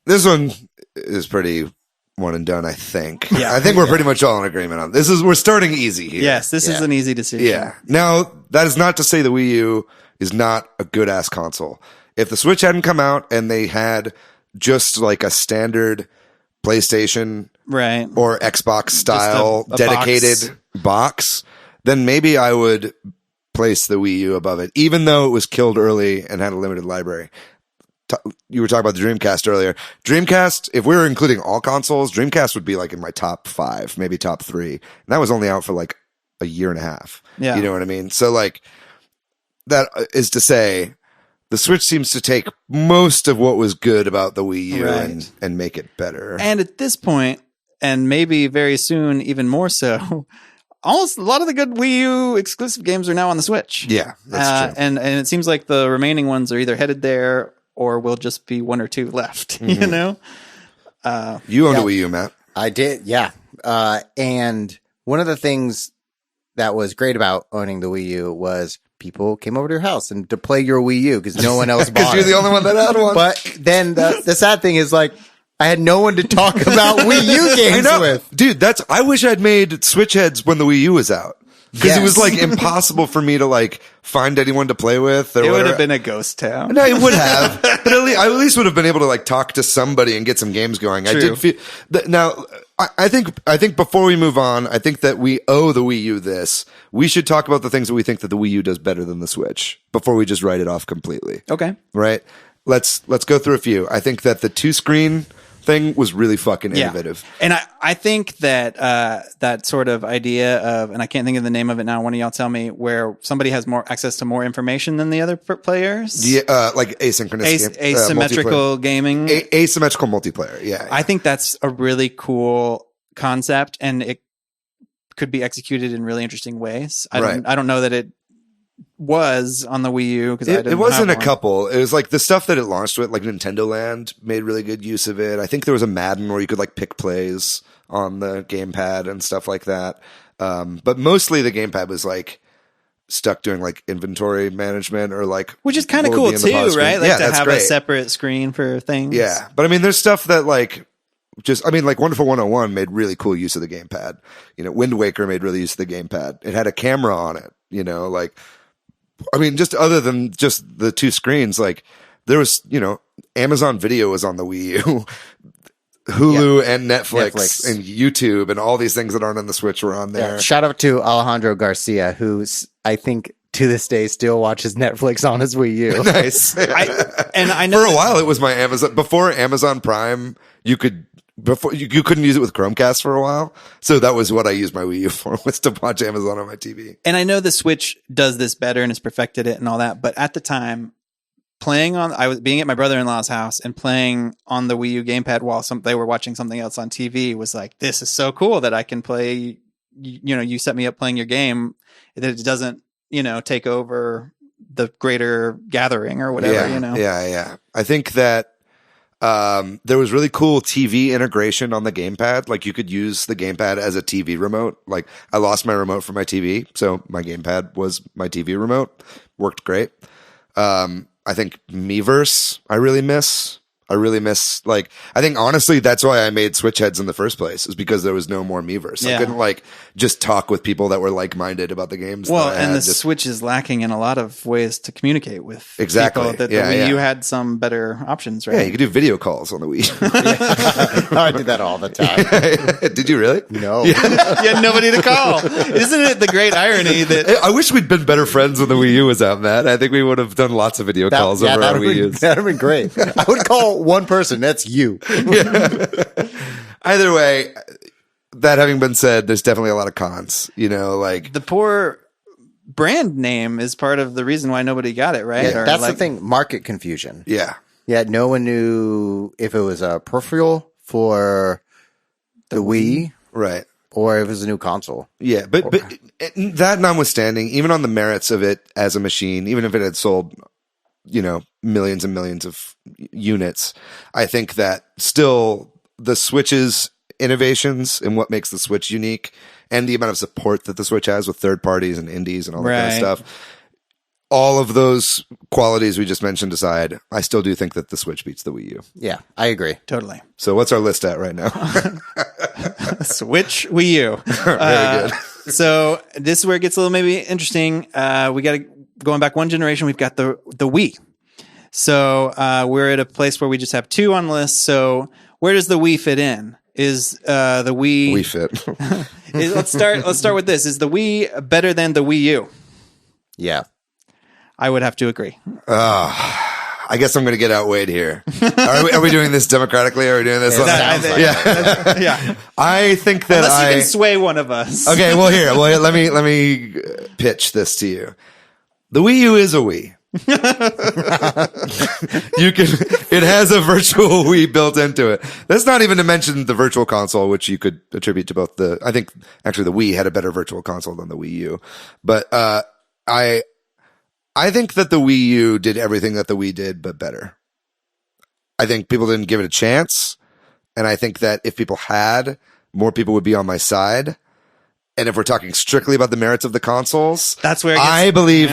This one is pretty one and done, I think. Yeah. I think we're pretty much all in agreement on this. We're starting easy here. Yes, this is an easy decision. Yeah. Now, that is not to say the Wii U is not a good ass console. If the Switch hadn't come out and they had just like a standard PlayStation right or Xbox style a dedicated box, then maybe I would place the Wii U above it, even though it was killed early and had a limited library. You were talking about the Dreamcast earlier. Dreamcast, if we were including all consoles, Dreamcast would be like in my top 5, maybe top 3. And that was only out for like a year and a half. Yeah. You know what I mean? So like, that is to say, the Switch seems to take most of what was good about the Wii U and make it better. And at this point, and maybe very soon even more so, almost a lot of the good Wii U exclusive games are now on the Switch. Yeah, that's true. And it seems like the remaining ones are either headed there or will just be one or two left, you know? You owned a Wii U, Matt. I did, yeah. And one of the things that was great about owning the Wii U was people came over to your house and to play your Wii U because no one else bought it. Because you're the only one that had one. But then the sad thing is, like, I had no one to talk about Wii U games with. Dude, I wish I'd made Switch Headz when the Wii U was out. Because it was like impossible for me to like find anyone to play with. It would have been a ghost town. No, it would have. But I at least would have been able to like talk to somebody and get some games going. True. I did feel that now. I think before we move on, I think that we owe the Wii U this. We should talk about the things that we think that the Wii U does better than the Switch before we just write it off completely. Okay. Right? Let's go through a few. I think that the 2-screen thing was really fucking innovative. And I think that that sort of idea of, and I can't think of the name of it now, one of y'all tell me, where somebody has more access to more information than the other players. Yeah, like asynchronous asymmetrical gaming. Asymmetrical multiplayer, yeah. I think that's a really cool concept, and it could be executed in really interesting ways. I don't know that it was on the Wii U because it wasn't a couple. It was like the stuff that it launched with, like Nintendo Land made really good use of it. I think there was a Madden where you could like pick plays on the gamepad and stuff like that. But mostly the gamepad was like stuck doing like inventory management or like, which is kind of cool too, right? Like to have great. A separate screen for things. Yeah. But I mean, there's stuff that like, like Wonderful 101 made really cool use of the gamepad. You know, Wind Waker made really use of the gamepad. It had a camera on it, you know, like, I mean, just other than just the 2 screens, like there was, you know, Amazon Video was on the Wii U, Hulu and Netflix and YouTube and all these things that aren't on the Switch were on there. Yeah. Shout out to Alejandro Garcia, who's, I think, to this day still watches Netflix on his Wii U. Nice. I know for a while it was my Amazon, before Amazon Prime, you couldn't use it with Chromecast for a while. So that was what I used my Wii U for, was to watch Amazon on my TV. And I know the Switch does this better and has perfected it and all that. But at the time, I was being at my brother-in-law's house and playing on the Wii U gamepad while they were watching something else on TV was like, this is so cool that I can play, you know, you set me up playing your game, that it doesn't, you know, take over the greater gathering or whatever, you know? Yeah. I think that there was really cool TV integration on the gamepad. Like you could use the gamepad as a TV remote. Like I lost my remote from my TV, so my gamepad was my TV remote. Worked great. I think Miiverse I really miss. I really miss, like, I think honestly, that's why I made Switch Headz in the first place, is because there was no more Miiverse. Yeah. I couldn't, like, just talk with people that were like-minded about the games. Well, that I and had. the Switch is lacking in a lot of ways to communicate with Exactly. people. That the Yeah, Wii yeah. U had some better options, right? Yeah, you could do video calls on the Wii. I did that all the time. Did you really? No. You had nobody to call. Isn't it the great irony that I wish we'd been better friends when the Wii U was out, Matt. I think we would have done lots of video calls over our Wii U's. That would have been great. I would call one person. That's you. Either way, that having been said, there's definitely a lot of cons. You know, like the poor brand name is part of the reason why nobody got it, right? Yeah, Or that's like, the thing. Market confusion. yeah. Yeah, no one knew if it was a peripheral for the Wii Right. or if it was a new console. Yeah, but that notwithstanding, even on the merits of it as a machine, even if it had sold, you know, millions and millions of units, I think that still the Switch's innovations and what makes the Switch unique and the amount of support that the Switch has with third parties and indies and all that kind of Right. stuff, all of those qualities we just mentioned aside, I still do think that the Switch beats the Wii U. Yeah, I agree. totally. So what's our list at right now? Switch Wii U. Very good. So this is where it gets a little maybe interesting. We got to going back one generation. We've got the Wii. So we're at a place where we just have two on the list. So where does the Wii fit in? Is the Wii? We fit. Let's start with this. Is the Wii better than the Wii U? Yeah. I would have to agree. I guess I'm going to get outweighed here. Are we doing this democratically? Are we doing this? Yeah. I think that Unless you can sway one of us. Okay, well here, let me pitch this to you. The Wii U is a Wii. It has a virtual Wii built into it. That's not even to mention the virtual console, which you could attribute to both I think actually the Wii had a better virtual console than the Wii U. But I think that the Wii U did everything that the Wii did, but better. I think people didn't give it a chance. And I think that if people had, more people would be on my side. And if we're talking strictly about the merits of the consoles, That's where it gets, I believe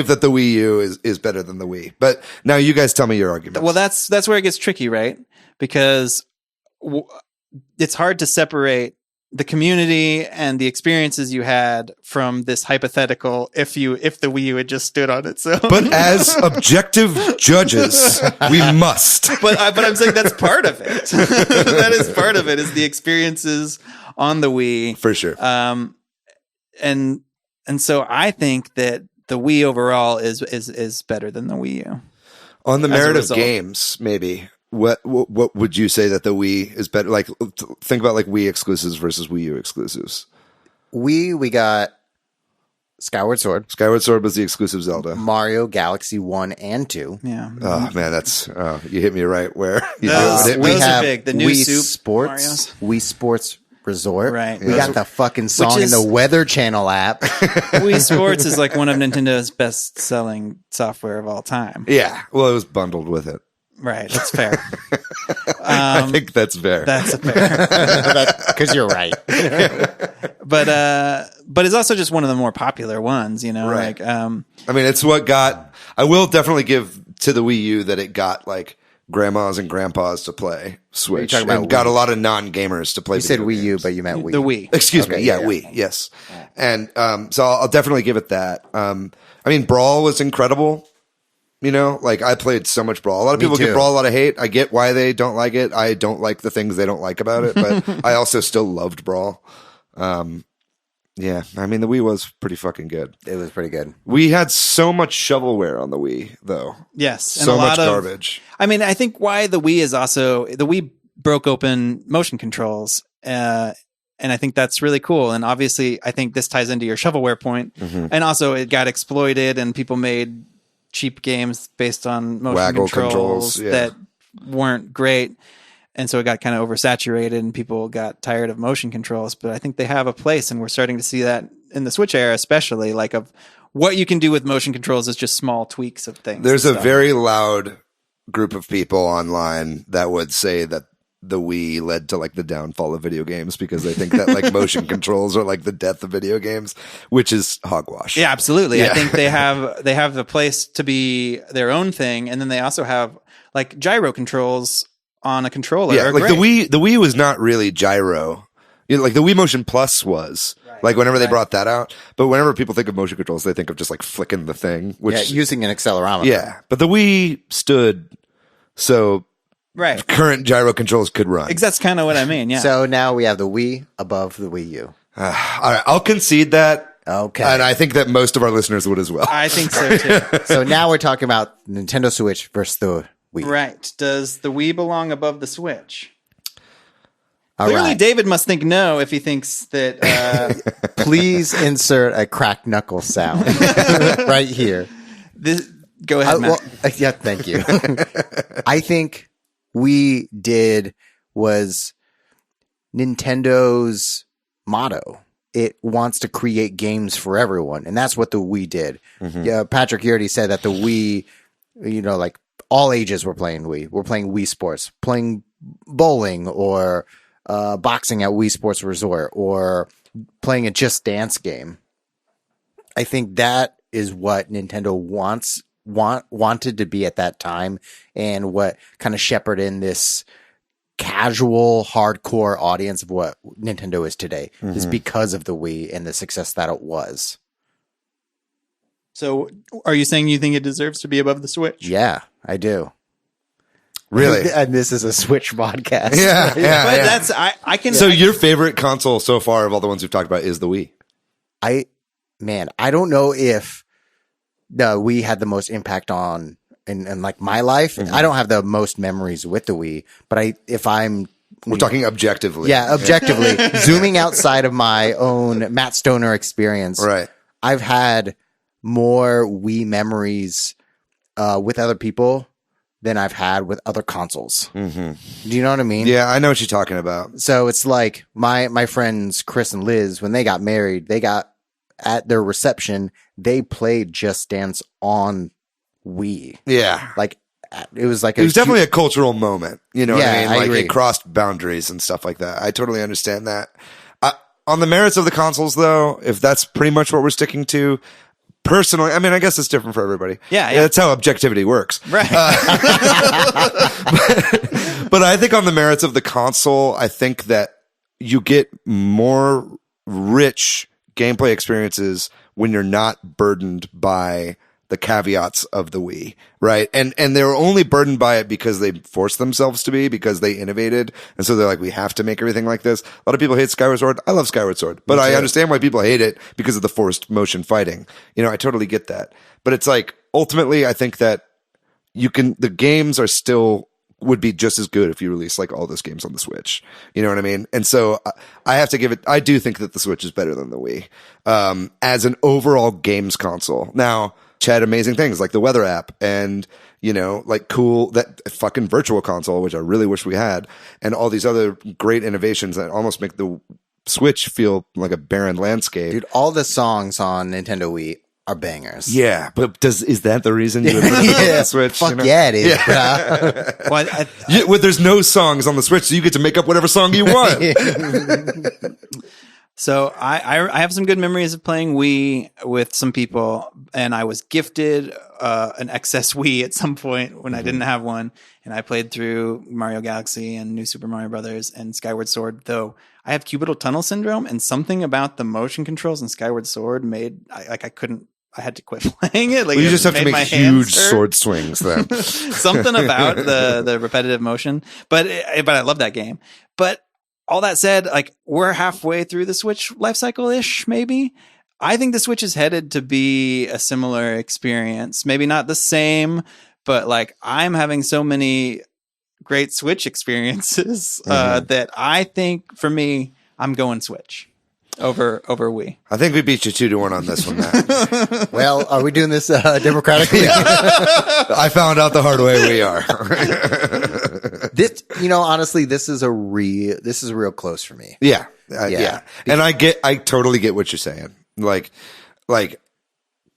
that the Wii U is better than the Wii. But now you guys tell me your argument. Well, that's where it gets tricky, right? Because it's hard to separate the community and the experiences you had from this hypothetical if the Wii U had just stood on its own. But as objective judges, we must. But I'm saying that's part of it. That is part of it, is the experiences on the Wii. For sure. And so I think that the Wii overall is better than the Wii U. On the as a merit of result. games, maybe. What would you say that the Wii is better? Like, think about like Wii exclusives versus Wii U exclusives. We got Skyward Sword, Skyward Sword was the exclusive Zelda. Mario Galaxy 1 and 2. Yeah. Oh man, that's you hit me right where you Those- hit we me. Those are have big. The new Wii Soup Sports, Marios. Wii Sports Resort. Right. We got the fucking song in is- the Weather Channel app. Wii Sports is like one of Nintendo's best-selling software of all time. Yeah, well, it was bundled with it. Right. That's fair. I think that's fair. That's a fair. Because you're right. But it's also just one of the more popular ones, you know. Right. Like, I mean, it's what got. I will definitely give to the Wii U that it got like grandmas and grandpas to play Switch, talking about and got Wii? a lot of non-gamers to play. You said video Wii U, games. but you meant Wii. the Wii. Excuse Okay, me. Yeah, yeah. Wii. Yes. And so I'll definitely give it that. I mean, Brawl was incredible. You know, like I played so much Brawl. A lot of Me people too. give Brawl a lot of hate. I get why they don't like it. I don't like the things they don't like about it, but I also still loved Brawl. Yeah, I mean, the Wii was pretty fucking good. It was pretty good. We had so much shovelware on the Wii, though. Yes. And So a lot much of garbage. I mean, I think why the Wii is also the Wii broke open motion controls, and I think that's really cool. And obviously, I think this ties into your shovelware point. Mm-hmm. And also, it got exploited, and people made cheap games based on motion Waggle controls controls, yeah. that weren't great. And so it got kind of oversaturated, and people got tired of motion controls. But I think they have a place, and we're starting to see that in the Switch era, especially like of what you can do with motion controls is just small tweaks of things. There's a and stuff. very loud group of people online that would say that the Wii led to like the downfall of video games because they think that like motion controls are like the death of video games, which is hogwash. Yeah, absolutely. Yeah. I think they have a place to be their own thing, and then they also have like gyro controls on a controller. Yeah, are like great. the Wii was not really gyro. You know, like the Wii Motion Plus was. Right. Like whenever they brought that out, but whenever people think of motion controls, they think of just like flicking the thing, which using an accelerometer. yeah. But the Wii stood so Right. current gyro controls could run. That's kind of what I mean. Yeah. So now we have the Wii above the Wii U. All right, I'll concede that. Okay. And I think that most of our listeners would as well. I think so too. So now we're talking about Nintendo Switch versus the Wii. Right. Does the Wii belong above the Switch? All Clearly, right. David must think no if he thinks that. Please insert a cracked knuckle sound right here. Go ahead, Matt. Yeah, thank you. I think we did was Nintendo's motto. It wants to create games for everyone, and that's what the Wii did. Yeah, Patrick, you already said that the Wii, like all ages were playing Wii. We're playing Wii Sports, playing bowling or boxing at Wii Sports Resort, or playing a Just Dance game. I think that is what Nintendo wanted to be at that time, and what kind of shepherded in this casual, hardcore audience of what Nintendo is today is because of the Wii and the success that it was. So, are you saying you think it deserves to be above the Switch? Yeah, I do. Really? And this is a Switch podcast. Yeah. But yeah. that's I can. So your favorite console so far of all the ones we've talked about is the Wii. I don't know if the Wii had the most impact on in like my life. I don't have the most memories with the Wii, but We're talking objectively. Yeah, objectively, zooming outside of my own Matt Stoner experience, Right. I've had more Wii memories with other people than I've had with other consoles. Do you know what I mean? Yeah, I know what you're talking about. So it's like my friends Chris and Liz, when they got married, they got at their reception, they played Just Dance on Wii. Yeah. Like it was like It was definitely a cultural moment. You know what I Yeah, mean? I Like agree. it crossed boundaries and stuff like that. I totally understand that. On the merits of the consoles, though, if that's pretty much what we're sticking to, personally, I mean, I guess it's different for everybody. Yeah. That's how objectivity works. Right. But I think on the merits of the console, I think that you get more rich gameplay experiences when you're not burdened by the caveats of the Wii, right? And they were only burdened by it because they forced themselves to be, because they innovated. And so they're like, we have to make everything like this. A lot of people hate Skyward Sword. I love Skyward Sword, but I understand why people hate it because of the forced motion fighting. You know, I totally get that. But it's like, ultimately, I think that the games are still would be just as good if you release like all those games on the Switch. You know what I mean? And so I have to give it, I do think that the Switch is better than the Wii, as an overall games console. Now, Chad, amazing things like the weather app and, like that fucking virtual console, which I really wish we had, and all these other great innovations that almost make the Switch feel like a barren landscape. dude, all the songs on Nintendo Wii are bangers. Yeah, but is that the reason you would put it on the Switch? Fuck yeah, it is. Well, Well, there's no songs on the Switch, so you get to make up whatever song you want. So I have some good memories of playing Wii with some people, and I was gifted an XS Wii at some point when I didn't have one, and I played through Mario Galaxy and New Super Mario Brothers and Skyward Sword. Though I have cubital tunnel syndrome, and something about the motion controls in Skyward Sword I had to quit playing it. Like Well, you it just have to made make my hands huge hurt. sword swings then. Something about the repetitive motion, but I love that game. But all that said, like we're halfway through the Switch life cycle ish, maybe. I think the Switch is headed to be a similar experience. Maybe not the same, but like I'm having so many great Switch experiences that I think for me, I'm going Switch over Wii. I think we beat you 2-1 on this one, Matt. Well, are we doing this democratically? I found out the hard way we are. This, honestly, this is real close for me. Yeah. Yeah. And I totally get what you're saying. Like,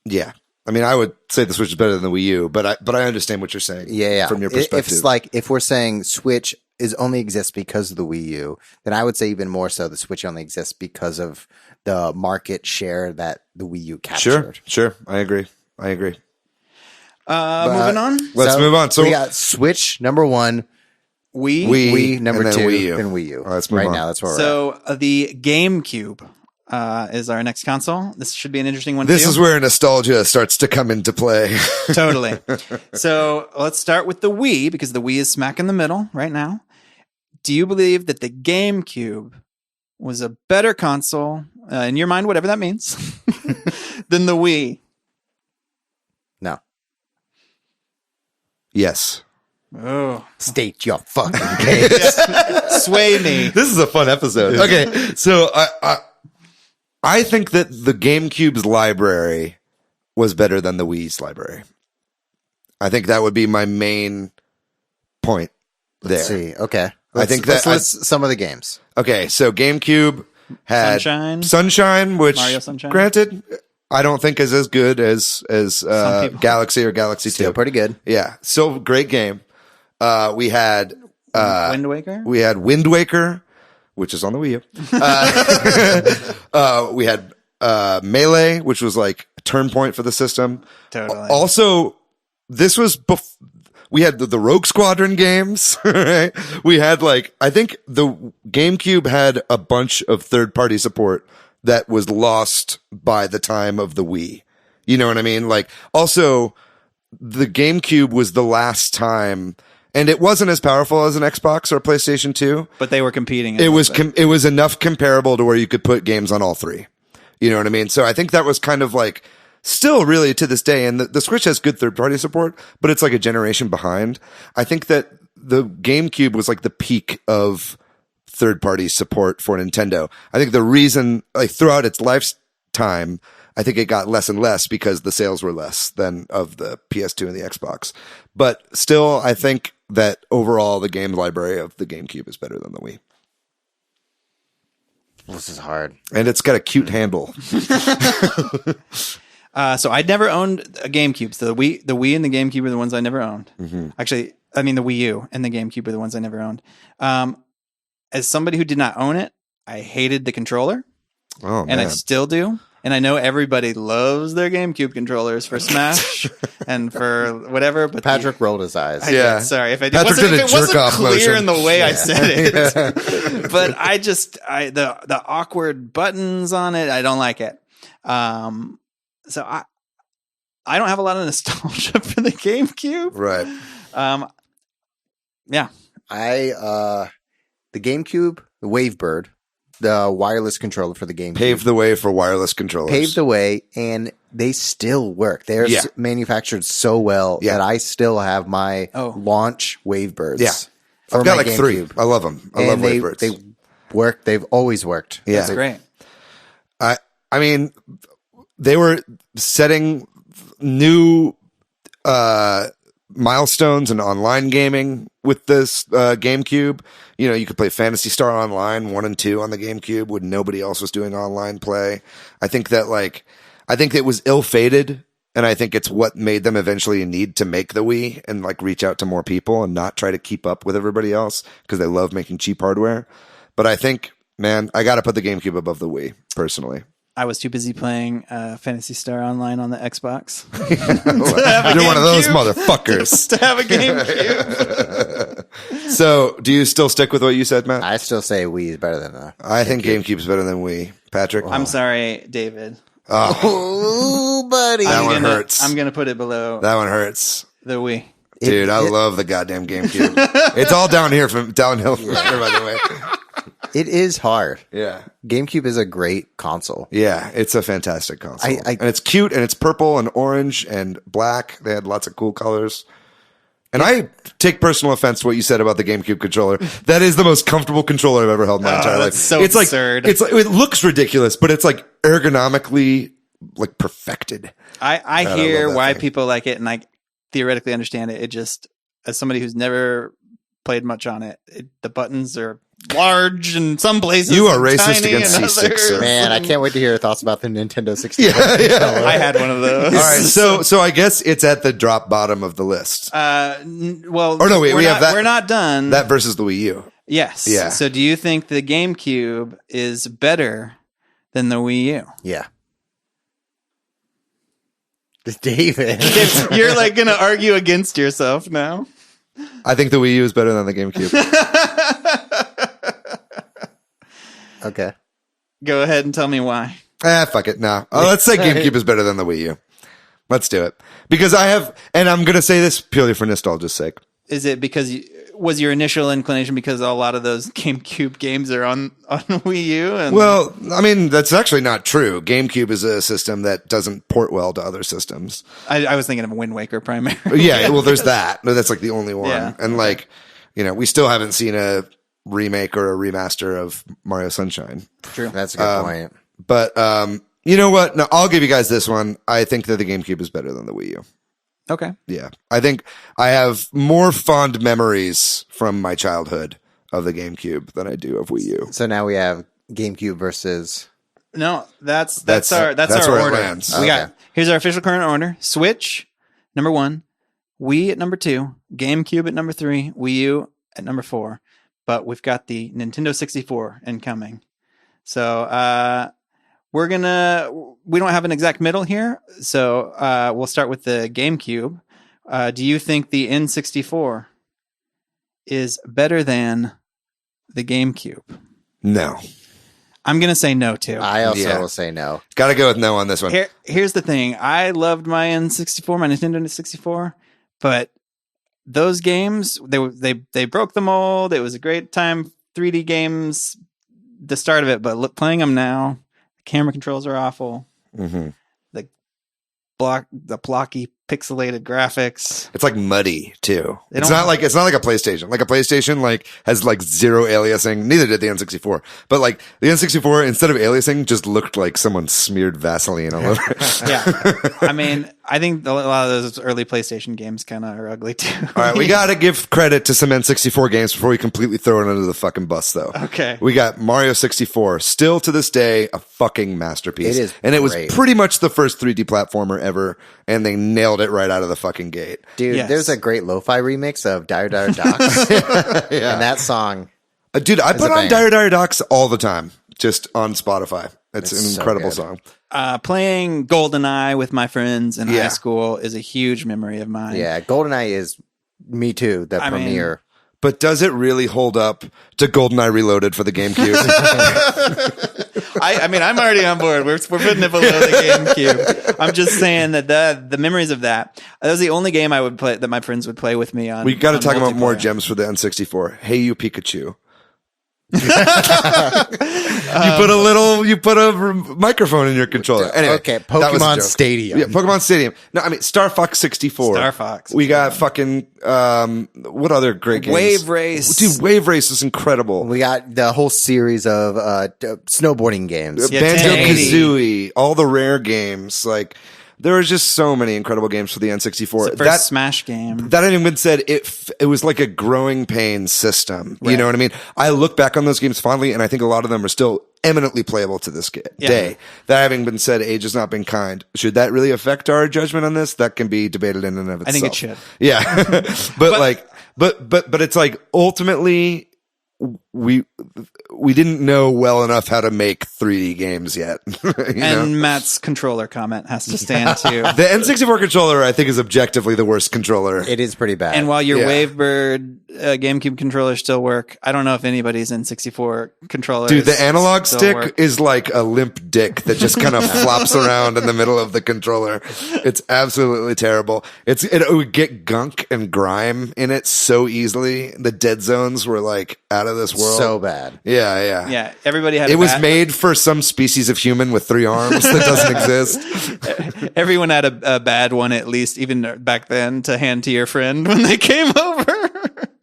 yeah. I mean, I would say the Switch is better than the Wii U, but I understand what you're saying. Yeah. From your perspective. If it's like, if we're saying Switch only exists because of the Wii U, then I would say even more so the Switch only exists because of the market share that the Wii U captured. Sure. I agree. Moving on. Let's move on. So we got Switch number 1, Wii number and then 2, Wii U. and Wii U. All right, let's move right on. now, that's where we're So the GameCube is our next console. This should be an interesting one. This too. is where nostalgia starts to come into play. Totally. So let's start with the Wii, because the Wii is smack in the middle right now. Do you believe that the GameCube was a better console, in your mind, whatever that means, than the Wii? No. Yes. Oh, State your fucking case. sway me. This is a fun episode. Okay, so I think that the GameCube's library was better than the Wii's library. I think that would be my main point there. Let's see. Okay. I think that let's list some of the games. Okay, so GameCube had Sunshine, which, Mario Sunshine. granted, I don't think is as good as people. Galaxy or Galaxy 2. Still pretty good. Yeah, still great game. We had Wind Waker. We had Wind Waker, which is on the Wii U. We had Melee, which was like a turn point for the system. Totally. Also, this was we had the Rogue Squadron games, right? We had I think the GameCube had a bunch of third-party support that was lost by the time of the Wii. You know what I mean? Also, the GameCube was the last time, and it wasn't as powerful as an Xbox or PlayStation 2. But they were competing. It was enough comparable to where you could put games on all three. You know what I mean? So I think that was kind of still really to this day, and the Switch has good third-party support, but it's a generation behind. I think that the GameCube was the peak of third-party support for Nintendo. I think the reason, throughout its lifetime, I think it got less and less because the sales were less than of the PS2 and the Xbox. But still, I think that overall the game library of the GameCube is better than the Wii. This is hard. And it's got a cute handle. So I'd never owned a GameCube. So the Wii and the GameCube are the ones I never owned. Mm-hmm. Actually, I mean the Wii U and the GameCube are the ones I never owned. As somebody who did not own it, I hated the controller, Oh, and I still do. And I know everybody loves their GameCube controllers for Smash and for whatever. But Patrick rolled his eyes. I did, sorry if I did. Patrick did a if it wasn't jerk-off clear motion. in the way I said it. But the awkward buttons on it, I don't like it. So I don't have a lot of nostalgia for the GameCube. Right. Yeah. The GameCube, the Wavebird, the wireless controller for the GameCube. Paved the way for wireless controllers. Paved the way, and they still work. They're manufactured so well that I still have my launch Wavebirds. Yeah. For I've got my three. GameCube. I love them. I love Wavebirds. They work. They've always worked. Yeah. That's great. I mean, they were setting new milestones in online gaming with this GameCube. You know, you could play Phantasy Star Online 1 and 2 on the GameCube when nobody else was doing online play. I think that I think it was ill-fated, and I think it's what made them eventually need to make the Wii and reach out to more people and not try to keep up with everybody else because they love making cheap hardware. But I think, man, I got to put the GameCube above the Wii personally. I was too busy playing Phantasy Star Online on the Xbox. You're one of those motherfuckers. to have a GameCube. So, do you still stick with what you said, Matt? I still say Wii is better than the. I think GameCube's better than Wii. Patrick? I'm sorry, David. Oh, buddy. That one hurts. I'm going to put it below That one hurts. the Wii. Dude, I love the goddamn GameCube. It's all downhill from here, by the way. It is hard. Yeah. GameCube is a great console. Yeah, it's a fantastic console. And it's cute, and it's purple and orange and black. They had lots of cool colors. And I take personal offense to what you said about the GameCube controller. That is the most comfortable controller I've ever held in my entire life. That's so it's absurd. It looks ridiculous, but it's ergonomically perfected. I God, hear love that why thing. people like it, and I theoretically understand it. It just, as somebody who's never played much on it, the buttons are large in some places. You are and racist tiny against in C6, others. sir. Man, I can't wait to hear your thoughts about the Nintendo 64. Yeah. I had one of those. All right, so I guess it's at the drop bottom of the list. Well, Or no, wait, we're we not, have that- We're not done. That versus the Wii U. Yes. Yeah. So, do you think the GameCube is better than the Wii U? Yeah. David. You're like going to argue against yourself now. I think the Wii U is better than the GameCube. Okay. Go ahead and tell me why. Fuck it. No. Let's say GameCube is better than the Wii U. Let's do it. Because and I'm going to say this purely for nostalgia's sake. Is it because was your initial inclination because a lot of those GameCube games are on Wii U? And Well, I mean, that's actually not true. GameCube is a system that doesn't port well to other systems. I was thinking of Wind Waker primarily. Yeah, well, there's that. No, that's like the only one. Yeah. And like, we still haven't seen a remake or a remaster of Mario Sunshine. True. That's a good point. But you know what? No, I'll give you guys this one. I think that the GameCube is better than the Wii U. Okay. Yeah. I think I have more fond memories from my childhood of the GameCube than I do of Wii U. So now we have GameCube versus. No, that's where our it order. lands. We got here's our official current order: Switch number 1, Wii at number 2, GameCube at number 3, Wii U at number 4. But we've got the Nintendo 64 incoming. So we don't have an exact middle here. So we'll start with the GameCube. Do you think the N64 is better than the GameCube? No. I'm going to say no, too. I also will say no. Got to go with no on this one. Here's the thing. I loved my N64, my Nintendo 64, but those games, they broke the mold. It was a great time. 3D games, the start of it, but playing them now, the camera controls are awful. Mm-hmm. The blocky pixelated graphics. It's like muddy too. It's not like a PlayStation. Like a PlayStation has zero aliasing. Neither did the N64. But like the N64, instead of aliasing, just looked like someone smeared Vaseline all over it. Yeah. I mean, I think a lot of those early PlayStation games kind of are ugly too. All right, we got to give credit to some N64 games before we completely throw it under the fucking bus, though. Okay. We got Mario 64, still to this day a fucking masterpiece. It is, and it was great. pretty much the first 3D platformer ever, and they nailed it right out of the fucking gate. Dude, Yes. there's a great lo-fi remix of Dire Dire Docks. And that song. Dude, I put on banger. Dire Dire Docks all the time, just on Spotify. It's an so incredible good. song. Playing GoldenEye with my friends in Yeah. high school is a huge memory of mine. Yeah, GoldenEye is me too, the I mean, premiere. But does it really hold up to GoldenEye Reloaded for the GameCube? I mean, I'm already on board. We're putting it below the GameCube. I'm just saying that the memories of that was the only game I would play that my friends would play with me on. We got to on talk about more multiplayer. gems for the N64. Hey, you Pikachu. You put a microphone in your controller. Anyway, Okay, that was a Pokemon joke. Stadium. Yeah, Pokemon Stadium. No, I mean Star Fox 64. Star Fox. We got fucking what other great games? Wave Race. Dude, Wave Race is incredible. We got the whole series of snowboarding games. Yeah, Banjo 1080. Kazooie, all the rare games. Like there are just so many incredible games for the N64. It's the first Smash game. That having been said, it was like a growing pain system. You Right. know what I mean? I look back on those games fondly, and I think a lot of them are still eminently playable to this day. That having been said, age has not been kind. Should that really affect our judgment on this? That can be debated in and of itself. I think it should. Yeah, but it's like ultimately we didn't know well enough how to make 3D games yet. You know? And Matt's controller comment has to stand too. The N64 controller, I think, is objectively the worst controller. It is pretty bad. And while your Yeah. Wavebird GameCube controllers still work, I don't know if anybody's N64 controllers. Dude, the analog still stick work. is like a limp dick that just kind of flops around in the middle of the controller. It's absolutely terrible. It would get gunk and grime in it so easily. The dead zones were like out of this world. so bad. Yeah. Yeah, everybody had. It a was bad- made for some species of human with 3 arms that doesn't exist. Everyone had a bad one, at least even back then, to hand to your friend when they came over.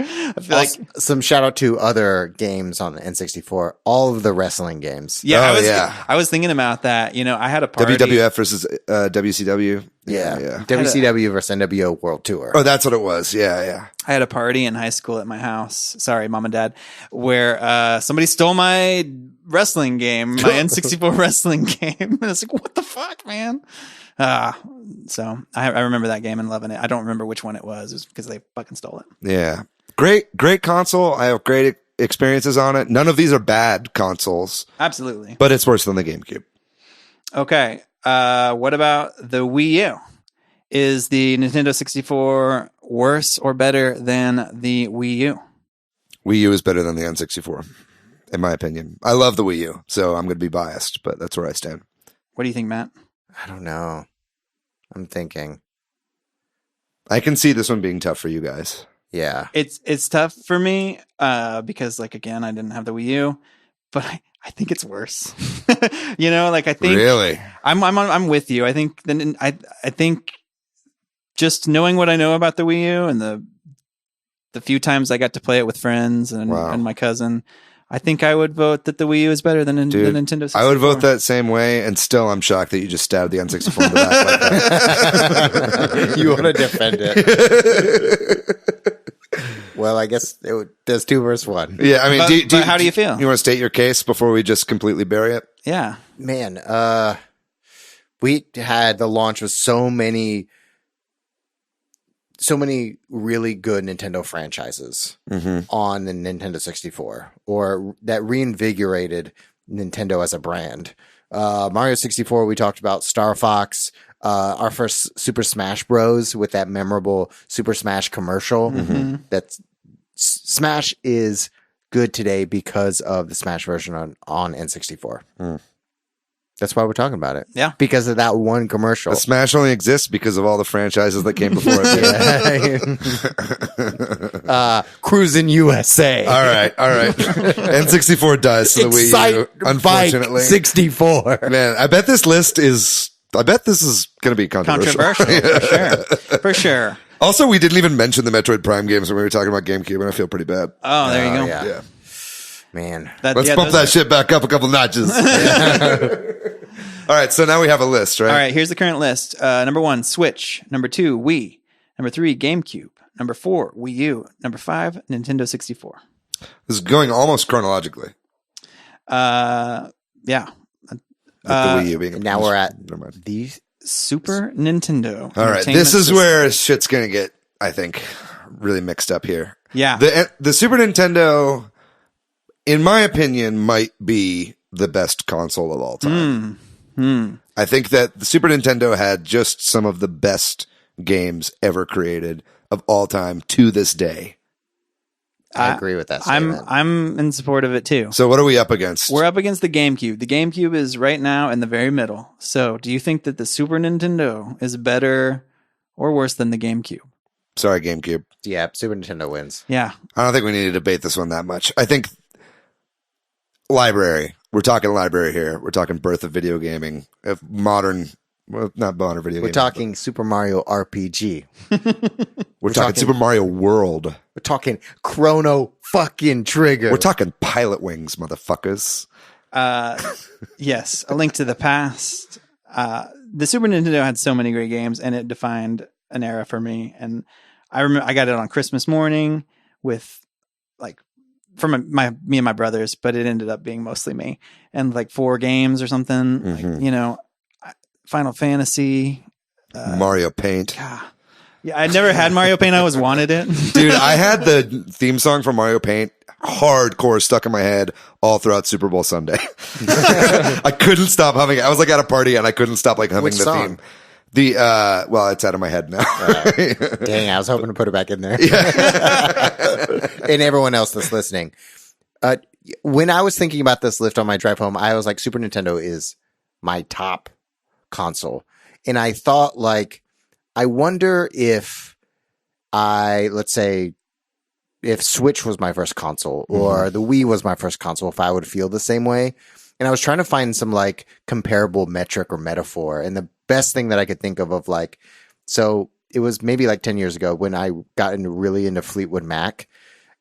I feel like, Also, some shout out to other games on the N64. All of the wrestling games. yeah, Oh, I was thinking about that. You know, I had a party. WWF versus WCW. Yeah. WCW versus NWO World Tour. Oh, that's what it was. Yeah. I had a party in high school at my house. Sorry, mom and dad, where somebody stole my wrestling game, my N64 wrestling game. And I was like, what the fuck, man? So I remember that game and loving it. I don't remember which one it was. It was because they fucking stole it. Yeah. Great console. I have great experiences on it. None of these are bad consoles, Absolutely. but it's worse than the GameCube. Okay. What about the Wii U? Is the Nintendo 64 worse or better than the Wii U? Wii U is better than the N64, in my opinion. I love the Wii U, so I'm going to be biased, but that's where I stand. What do you think, Matt? I don't know. I'm thinking. I can see this one being tough for you guys. Yeah. It's tough for me because, like, again, I didn't have the Wii U, but I think it's worse. You know, like, I think Really? I'm with you. I think then I think just knowing what I know about the Wii U and the few times I got to play it with friends and my cousin, I think I would vote that the Wii U is better than the Nintendo 64. I would vote that same way, and still I'm shocked that you just stabbed the N64 in the back like that. You want to defend it. Well, I guess does 2 versus 1. Yeah, I mean, but how do you feel? You want to state your case before we just completely bury it? Yeah. Man, we had the launch of so many really good Nintendo franchises on the Nintendo 64, or that reinvigorated Nintendo as a brand. Mario 64, we talked about Star Fox, our first Super Smash Bros. With that memorable Super Smash commercial. That's Smash is good today because of the Smash version on N64. That's why we're talking about it. Yeah. Because of that one commercial. The Smash only exists because of all the franchises that came before it. Cruising USA. All right. N64 dies to the Wii U, unfortunately. Bike 64. Man, I bet this is going to be controversial. For sure. Also, we didn't even mention the Metroid Prime games when we were talking about GameCube, and I feel pretty bad. Oh, there you go. Yeah. Man. Let's bump that shit back up a couple notches. All right, so now we have a list, right? All right, here's the current list. Number 1, Switch. Number 2, Wii. Number 3, GameCube. Number 4, Wii U. Number 5, Nintendo 64. This is going almost chronologically. Yeah. With the Wii U being now we're at the Super Nintendo. All right, this is where shit's going to get, I think, really mixed up here. Yeah. The Super Nintendo, in my opinion, might be the best console of all time. I think that the Super Nintendo had just some of the best games ever created of all time to this day. I agree with that statement. I'm in support of it too. So what are we up against? We're up against the GameCube. The GameCube is right now in the very middle. So do you think that the Super Nintendo is better or worse than the GameCube? Sorry, GameCube. Yeah, Super Nintendo wins. Yeah. I don't think we need to debate this one that much. I think library. We're talking library here. We're talking birth of video gaming. Modern, well, not modern video gaming. We're talking Super Mario RPG. We're talking Super Mario World. We're talking Chrono fucking Trigger. We're talking Pilot Wings, motherfuckers. Yes. A Link to the Past. The Super Nintendo had so many great games, and it defined an era for me. And I remember I got it on Christmas morning with from me and my brothers, but it ended up being mostly me, and 4 games or something, Final Fantasy, Mario Paint. Yeah. I never had Mario Paint. I always wanted it. Dude, I had the theme song for Mario Paint hardcore stuck in my head all throughout Super Bowl Sunday. I couldn't stop humming it. I was at a party and I couldn't stop humming Which the song? theme. Well, it's out of my head now. Dang, I was hoping to put it back in there. And everyone else that's listening. When I was thinking about this list on my drive home, I was like, Super Nintendo is my top console. And I thought, I wonder if let's say, if Switch was my first console or the Wii was my first console, if I would feel the same way. And I was trying to find some comparable metric or metaphor. And the best thing that I could think of so it was maybe 10 years ago when I got really into Fleetwood Mac.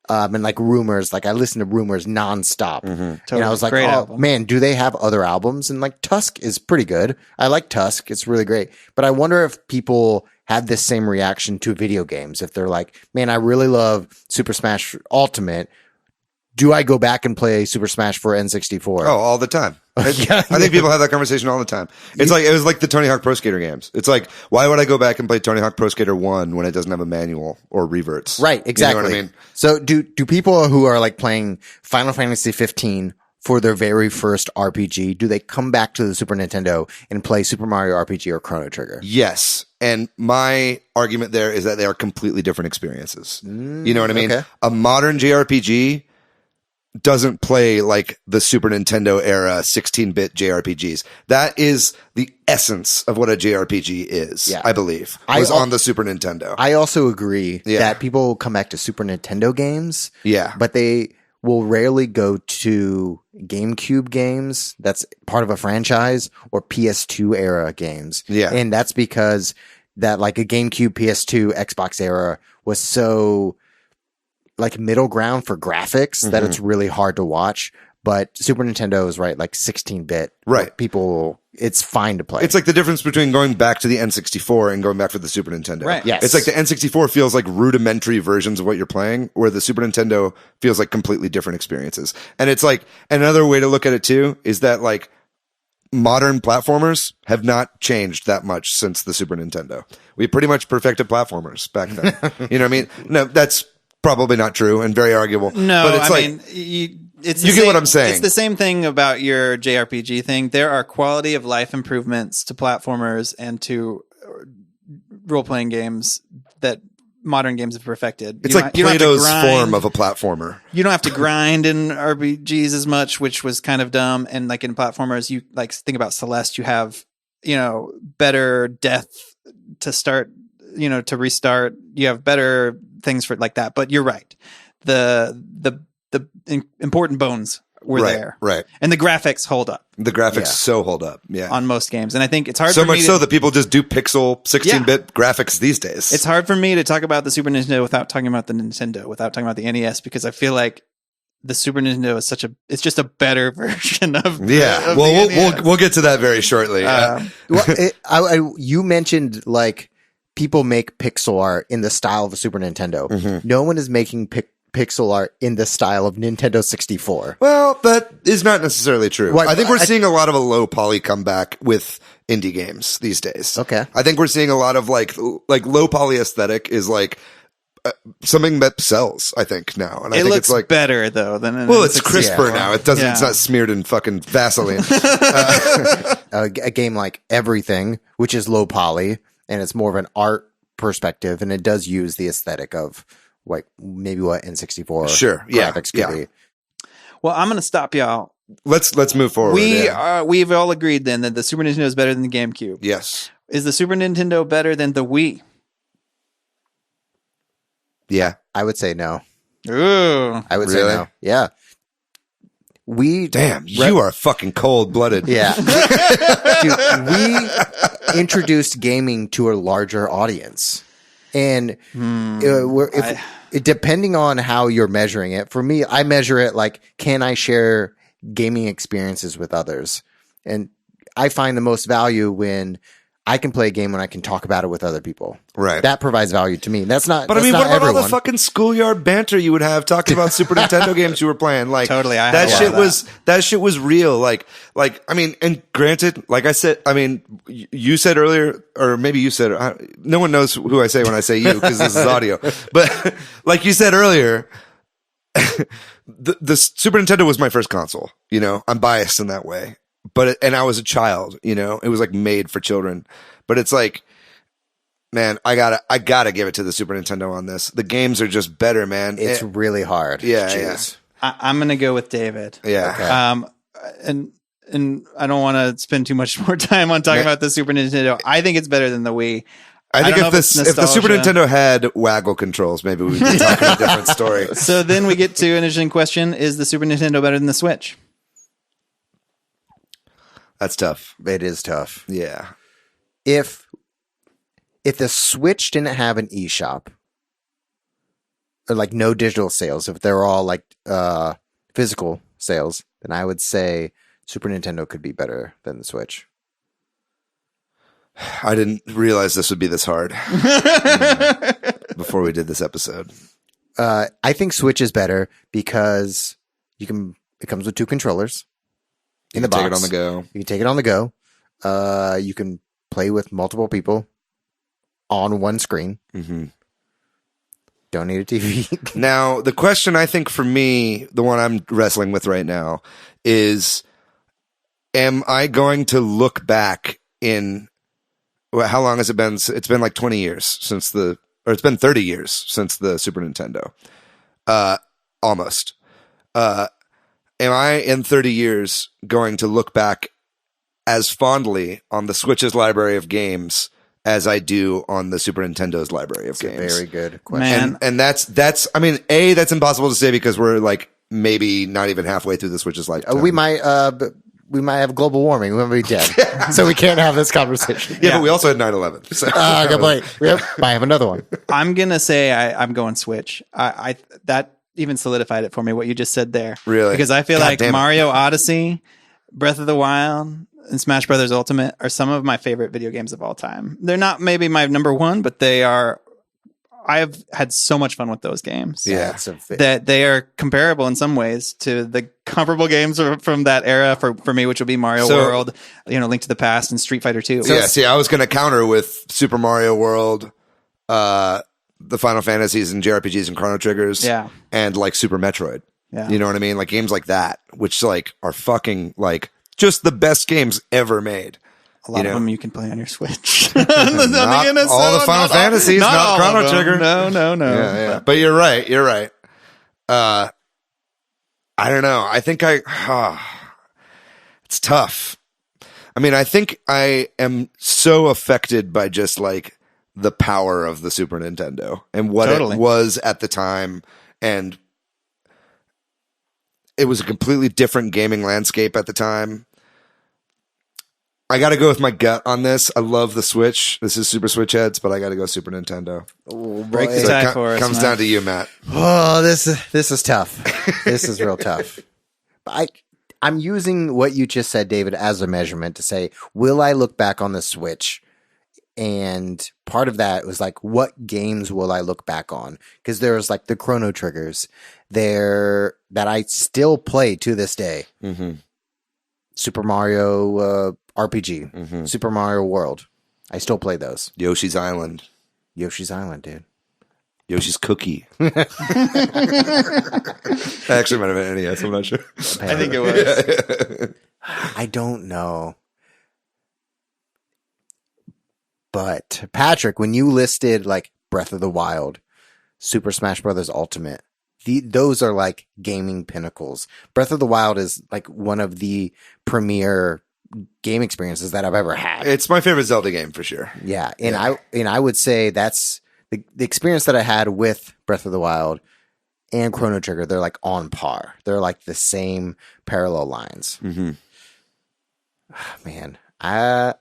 And rumors, I listened to rumors nonstop. Totally. And I was like, album. Man, do they have other albums? And Tusk is pretty good. I like Tusk. It's really great. But I wonder if people have this same reaction to video games. If they're man, I really love Super Smash Ultimate. Do I go back and play Super Smash for N64? Oh, all the time. I think people have that conversation all the time. It's it was like the Tony Hawk Pro Skater games. It's why would I go back and play Tony Hawk Pro Skater 1 when it doesn't have a manual or reverts? Right, exactly. You know what I mean? So do people who are playing Final Fantasy 15 for their very first RPG, do they come back to the Super Nintendo and play Super Mario RPG or Chrono Trigger? Yes. And my argument there is that they are completely different experiences. You know what I mean? Okay. A modern JRPG doesn't play like the Super Nintendo era 16-bit JRPGs. That is the essence of what a JRPG is, Yeah. I believe, was on the Super Nintendo. I also agree Yeah. that people come back to Super Nintendo games, Yeah. but they will rarely go to GameCube games that's part of a franchise or PS2 era games. Yeah. And that's because that like a GameCube, PS2, Xbox era was so like middle ground for graphics that it's really hard to watch. But Super Nintendo is right, like 16-bit. Right. People, it's fine to play. It's like the difference between going back to the N64 and going back to the Super Nintendo. Right. Yes. It's like the N64 feels like rudimentary versions of what you're playing, where the Super Nintendo feels like completely different experiences. And it's like another way to look at it too is that like modern platformers have not changed that much since the Super Nintendo. We pretty much perfected platformers back then. You know what I mean? No, that's probably not true and very arguable. No, but it's I like, mean, you get what I'm saying. It's the same thing about your JRPG thing. There are quality of life improvements to platformers and to role playing games that modern games have perfected. it's like Plato's form of a platformer. You don't have to grind in RPGs as much, which was kind of dumb. And like in platformers, you like think about Celeste, you have, better death to start, to restart. You have better things for like that. But you're right. The important bones were there. Right. And the graphics hold up The graphics so hold up. Yeah. on most games. And I think it's hard So for much me so that people just do pixel 16-bit graphics these days. it's hard for me to talk about the Super Nintendo without talking about the Nintendo, without talking about the NES, because I feel like the Super Nintendo is it's just a better version of yeah. of Well, the NES. we'll get to that very shortly. Well, you mentioned like people make pixel art in the style of a Super Nintendo. No one is making pixel art in the style of Nintendo 64. Well, that is not necessarily true. Well, I think we're seeing a lot of a low poly comeback with indie games these days. Okay. I think we're seeing a lot of like low poly aesthetic is like something that sells, I think, now. And I It think looks it's like better though than an well, it's N64. crisper now. It doesn't. Yeah. It's not smeared in fucking Vaseline. A game like Everything, which is low poly, and it's more of an art perspective, and it does use the aesthetic of like maybe what N64 Sure. Yeah. graphics could Yeah. be. Well, I'm going to stop y'all. Let's move forward. We've all agreed then that the Super Nintendo is better than the GameCube. Yes. Is the Super Nintendo better than the Wii? Yeah. I would say no. Ooh. I would say Really? no. Yeah. Damn, you are fucking cold blooded. Yeah. Dude, we introduced gaming to a larger audience. And depending on how you're measuring it, for me, I measure it like, can I share gaming experiences with others? And I find the most value when I can play a game when I can talk about it with other people. Right. That provides value to me. That's not. But that's I mean, not what about everyone. all the fucking schoolyard banter you would have talking about Super Nintendo games you were playing? Like Totally, I that had a lot shit of that. that shit was real. Like I mean, and granted, like I said, I mean, you said earlier, or maybe you said, no one knows who I say when I say you because this is audio. But like you said earlier, the Super Nintendo was my first console. I'm biased in that way. And I was a child. It was like made for children. But it's like, man, I gotta give it to the Super Nintendo on this. The games are just better, man. It's really hard. Yeah, Jeez. I'm going to go with David. Yeah. Okay. And I don't want to spend too much more time on talking about the Super Nintendo. I think it's better than the Wii. I think don't know if it's the Super nostalgia. Nintendo had waggle controls, maybe we'd be talking a different story. So then we get to an interesting question. Is the Super Nintendo better than the Switch? That's tough. It is tough. Yeah. If the Switch didn't have an eShop or like no digital sales, if they're all like physical sales, then I would say Super Nintendo could be better than the Switch. I didn't realize this would be this hard before we did this episode. I think Switch is better because it comes with two controllers in the box. Take it on the go. You can take it on the go. You can play with multiple people on one screen. Mm-hmm. Don't need a TV. Now, the question I think for me, the one I'm wrestling with right now is, am I going to look back in how long has it been? It's been like 20 years since it's been 30 years since the Super Nintendo. Almost. Am I in 30 years going to look back as fondly on the Switch's library of games as I do on the Super Nintendo's librriary of games? Very good question. And that's I mean, that's impossible to say because we're like maybe not even halfway through the Switch's lifetime. We might have global warming. We might be dead, so we can't have this conversation. Yeah, but we also had 9/11. So. Good point. I have another one. I'm gonna say I'm going Switch. I that even solidified it for me. What you just said there, really, because I feel God like damn it. Mario Odyssey, Breath of the Wild, and Smash Brothers Ultimate are some of my favorite video games of all time. They're not maybe my number one, but they are. I've had so much fun with those games. Yeah, that they are comparable in some ways to the comparable games from that era for me, which would be Mario World, Link to the Past, and Street Fighter 2. So, see, I was going to counter with Super Mario World, the Final Fantasies and JRPGs and Chrono Triggers, and like Super Metroid. Yeah. You know what I mean? Like games like that, which like are fucking like just the best games ever made. A lot of them you can play on your Switch. Not all the Final Fantasies, not Chrono Trigger. No. Yeah. But you're right. I don't know. I think it's tough. I mean, I think I am so affected by just like the power of the Super Nintendo and what it was at the time. And it was a completely different gaming landscape at the time. I got to go with my gut on this. I love the Switch. This is Super Switch Headz, but I got to go Super Nintendo. Break the tie for us. Comes down to you, Matt. Oh, this is tough. This is real tough. I'm using what you just said, David, as a measurement to say, will I look back on the Switch? And part of that was like, what games will I look back on? Because there's like the Chrono Triggers there that I still play to this day. Mm-hmm. Super Mario RPG, Super Mario World. I still play those. Yoshi's Island, dude. Yoshi's Cookie. Actually, might have been NES. I'm not sure. I think it was. I don't know. But Patrick, when you listed like Breath of the Wild, Super Smash Brothers Ultimate, those are like gaming pinnacles. Breath of the Wild is like one of the premier game experiences that I've ever had. It's my favorite Zelda game for sure. Yeah, and I would say that's the experience that I had with Breath of the Wild and Chrono Trigger. They're like on par. They're like the same parallel lines. Mm-hmm. Man, I'm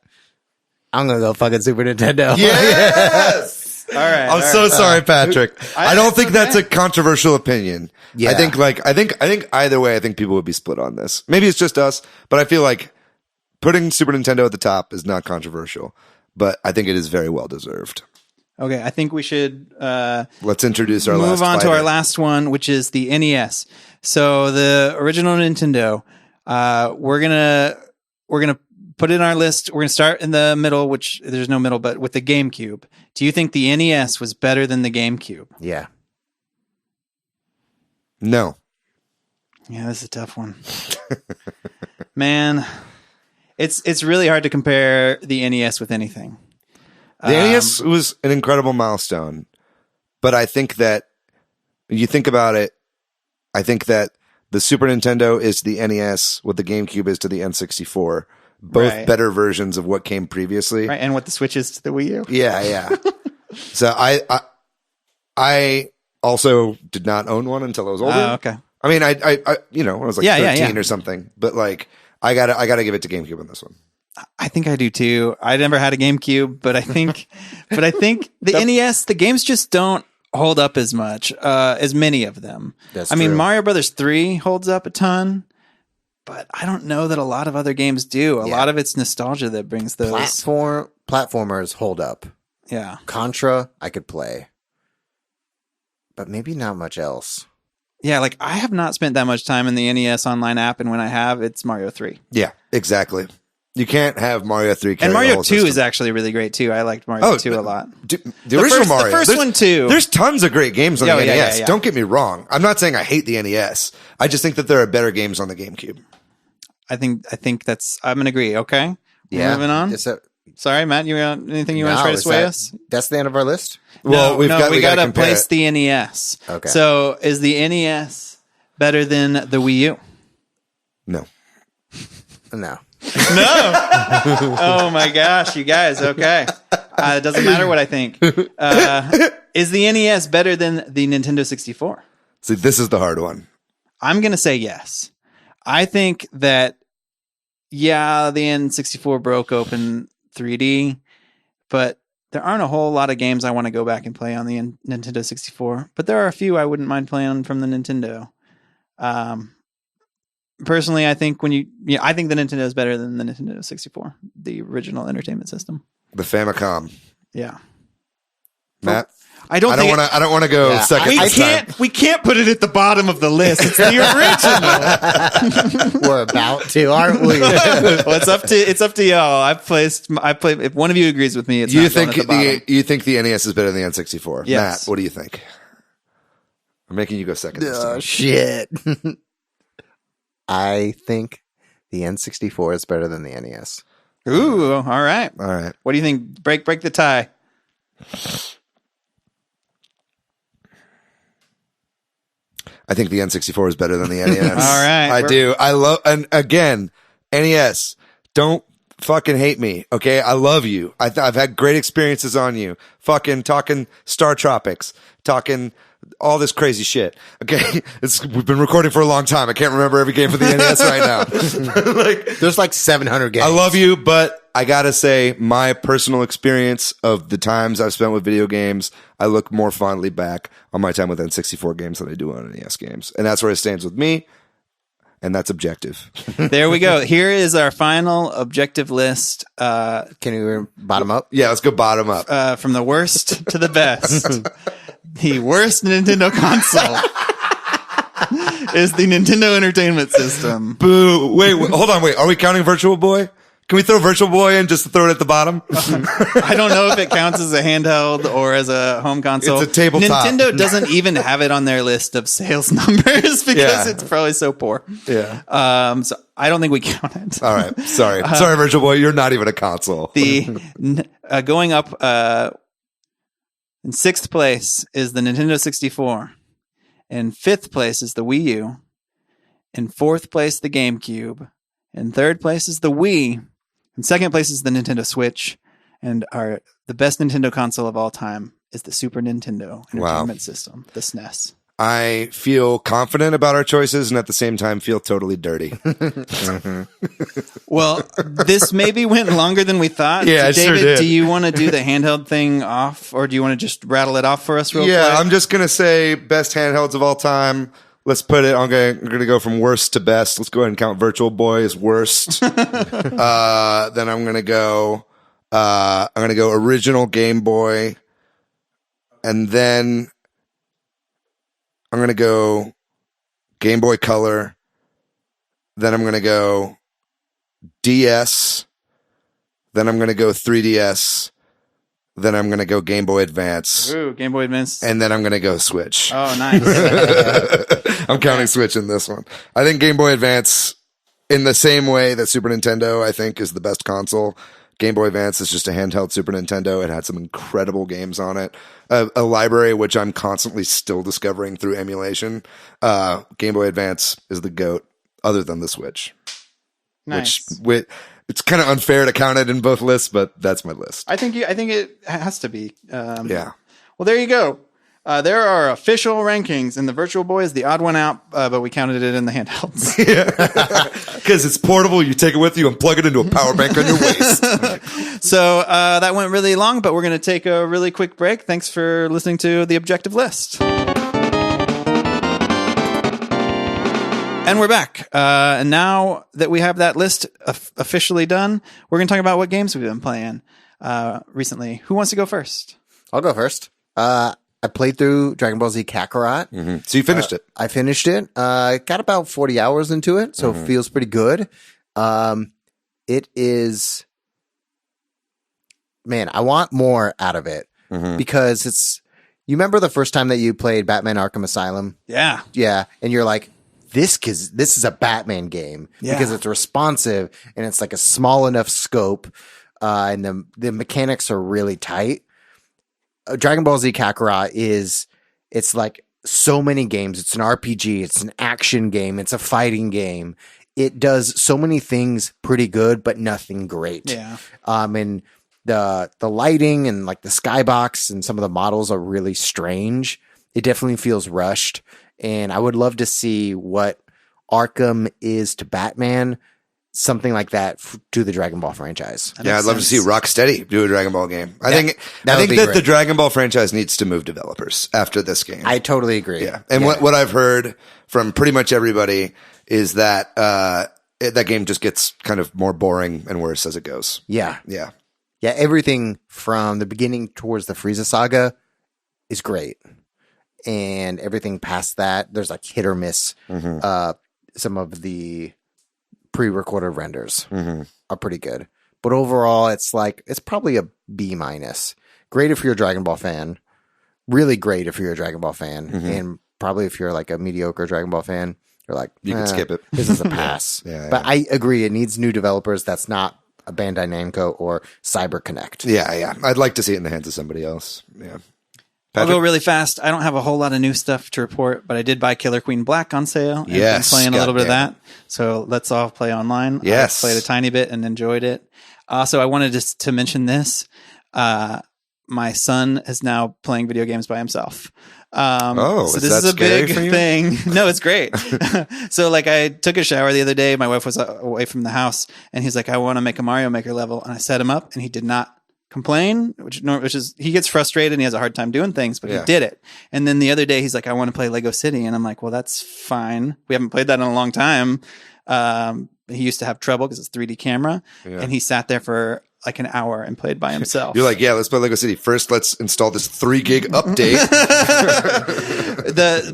gonna go fucking Super Nintendo. Yes. All right. I'm so sorry, Patrick. I don't think that's a controversial opinion. Yeah. I think either way, I think people would be split on this. Maybe it's just us, but I feel like putting Super Nintendo at the top is not controversial, but I think it is very well deserved. Okay, I think we should let's introduce our move on to our last one, which is the NES. So the original Nintendo. We're gonna put it in our list. We're gonna start in the middle, which there's no middle, but with the GameCube. Do you think the NES was better than the GameCube? Yeah. No. Yeah, this is a tough one. Man, it's really hard to compare the NES with anything. The NES was an incredible milestone, but I think that you think about it, I think that the Super Nintendo is to the NES what the GameCube is to the N64. Both better versions of what came previously. Right, and what the Switch is to the Wii U. Yeah. So I also did not own one until I was older. Okay. I mean, I when I was like 13 or something, but like I gotta give it to GameCube on this one. I think I do too. I never had a GameCube, but I think the NES, the games just don't hold up as much, as many of them. That's I mean, true. Mario Brothers 3 holds up a ton, but I don't know that a lot of other games do. A lot of it's nostalgia that brings those. Platformers hold up. Yeah. Contra, I could play, but maybe not much else. Yeah, like I have not spent that much time in the NES online app, and when I have, it's Mario 3. Yeah, exactly. You can't have Mario 3 carry and Mario the whole 2 system. is actually really great too. I liked Mario 2 a lot. The original Mario. The first one too. There's tons of great games on the NES. Yeah. Don't get me wrong. I'm not saying I hate the NES. I just think that there are better games on the GameCube. I think that's. I'm gonna agree. Okay. Yeah. Moving on. Sorry, Matt, you got anything you want to try to sway us? That's the end of our list? Well, we got to compare place it. the NES. Okay. So is the NES better than the Wii U? No. No. No. Oh my gosh, you guys. Okay. It doesn't matter what I think. Is the NES better than the Nintendo 64? See, this is the hard one. I'm going to say yes. I think that, yeah, the N64 broke open 3D, but there aren't a whole lot of games I want to go back and play on the Nintendo 64. But there are a few I wouldn't mind playing from the Nintendo. Personally, I think I think the Nintendo is better than the Nintendo 64, the original entertainment system. The Famicom. Yeah, Matt? I don't want to go second this time. We can't put it at the bottom of the list. It's the original. We're about to, aren't we? Well, it's up to y'all. I played. If one of you agrees with me, it's You not going think at the bottom. you think the NES is better than the N64? Yes. Matt, what do you think? I'm making you go second this time. Shit. I think the N64 is better than the NES. Ooh, all right. All right. What do you think? Break the tie. I think the N64 is better than the NES. All right. I do. I love, and again, NES, don't fucking hate me. Okay. I love you. I've had great experiences on you. Fucking talking Star Tropics, talking all this crazy shit. Okay. We've been recording for a long time. I can't remember every game for the NES right now. There's like 700 games. I love you, but I gotta say, my personal experience of the times I've spent with video games, I look more fondly back on my time with N64 games than I do on NES games. And that's where it stands with me. And that's objective. There we go. Here is our final objective list. Can you bottom up? Yeah, let's go bottom up. From the worst to the best. The worst Nintendo console is the Nintendo Entertainment System. Boo. Wait, hold on. Wait, are we counting Virtual Boy? Can we throw Virtual Boy in just to throw it at the bottom? I don't know if it counts as a handheld or as a home console. It's a tabletop. Nintendo doesn't even have it on their list of sales numbers because it's probably so poor. Yeah. So I don't think we count it. All right. Sorry. Sorry, Virtual Boy. You're not even a console. Going up in sixth place is the Nintendo 64. In fifth place is the Wii U. In fourth place, the GameCube. In third place is the Wii. In second place is the Nintendo Switch. And the best Nintendo console of all time is the Super Nintendo Entertainment System, the SNES. I feel confident about our choices and at the same time feel totally dirty. Well, this maybe went longer than we thought. Yeah, it David, sure did. do you want to do the handheld thing off, or do you want to just rattle it off for us real quick? Yeah, I'm just going to say best handhelds of all time. Let's put it, I'm going to go from worst to best. Let's go ahead and count Virtual Boy as worst. Then I'm going to go original Game Boy. And then I'm going to go Game Boy Color. Then I'm going to go DS. Then I'm going to go 3DS. Then I'm going to go Game Boy Advance. Ooh, Game Boy Advance. And then I'm going to go Switch. Oh, nice. I'm counting Switch in this one. I think Game Boy Advance, in the same way that Super Nintendo, I think, is the best console. Game Boy Advance is just a handheld Super Nintendo. It had some incredible games on it. A library which I'm constantly still discovering through emulation. Game Boy Advance is the GOAT, other than the Switch. Nice. Which it's kind of unfair to count it in both lists, but that's my list. I think it has to be. Yeah. Well, there you go. There are official rankings, and the Virtual Boy is the odd one out, but we counted it in the handhelds. Because it's portable. You take it with you and plug it into a power bank on your waist. So that went really long, but we're going to take a really quick break. Thanks for listening to the Objective List. And we're back. And now that we have that list officially done, we're going to talk about what games we've been playing recently. Who wants to go first? I'll go first. I played through Dragon Ball Z Kakarot. Mm-hmm. So you finished it? I finished it. Got about 40 hours into it, so it feels pretty good. It is... Man, I want more out of it because it's... You remember the first time that you played Batman Arkham Asylum? Yeah. Yeah, and you're like, this is a Batman game because it's responsive and it's like a small enough scope. and the mechanics are really tight. Dragon Ball Z Kakarot it's like so many games. It's an RPG. It's an action game. It's a fighting game. It does so many things pretty good, but nothing great. Yeah. And the lighting and like the skybox and some of the models are really strange. It definitely feels rushed. And I would love to see what Arkham is to Batman, something like that to the Dragon Ball franchise. Yeah, I'd love to see Rocksteady do a Dragon Ball game. I think that the Dragon Ball franchise needs to move developers after this game. I totally agree. Yeah. And what I've heard from pretty much everybody is that that game just gets kind of more boring and worse as it goes. Yeah. Yeah. Yeah, everything from the beginning towards the Frieza saga is great. And everything past that, there's like hit or miss. Some of the pre-recorded renders are pretty good. But overall, it's probably a B-. Great if you're a Dragon Ball fan. Really great if you're a Dragon Ball fan. And probably if you're like a mediocre Dragon Ball fan, you're like, you can skip it. This is a pass. But I agree, it needs new developers. That's not a Bandai Namco or CyberConnect. Yeah. I'd like to see it in the hands of somebody else. Yeah. I'll go really fast. I don't have a whole lot of new stuff to report, but I did buy Killer Queen Black on sale. Yes. I'm playing a little bit of that. So let's all play online. Yes. I played a tiny bit and enjoyed it. Also, I wanted to mention this. My son is now playing video games by himself. So is this that is a scary big for you? thing. No, it's great. So like I took a shower the other day. My wife was away from the house and he's like, I want to make a Mario Maker level. And I set him up and he did not complain, which is he gets frustrated and he has a hard time doing things, but he did it. And then the other day he's like, I want to play Lego City. And I'm like, well, that's fine. We haven't played that in a long time. He used to have trouble because it's 3D camera. And he sat there for like an hour and played by himself. You're like, yeah, let's play Lego City. First, let's install this 3 gig update.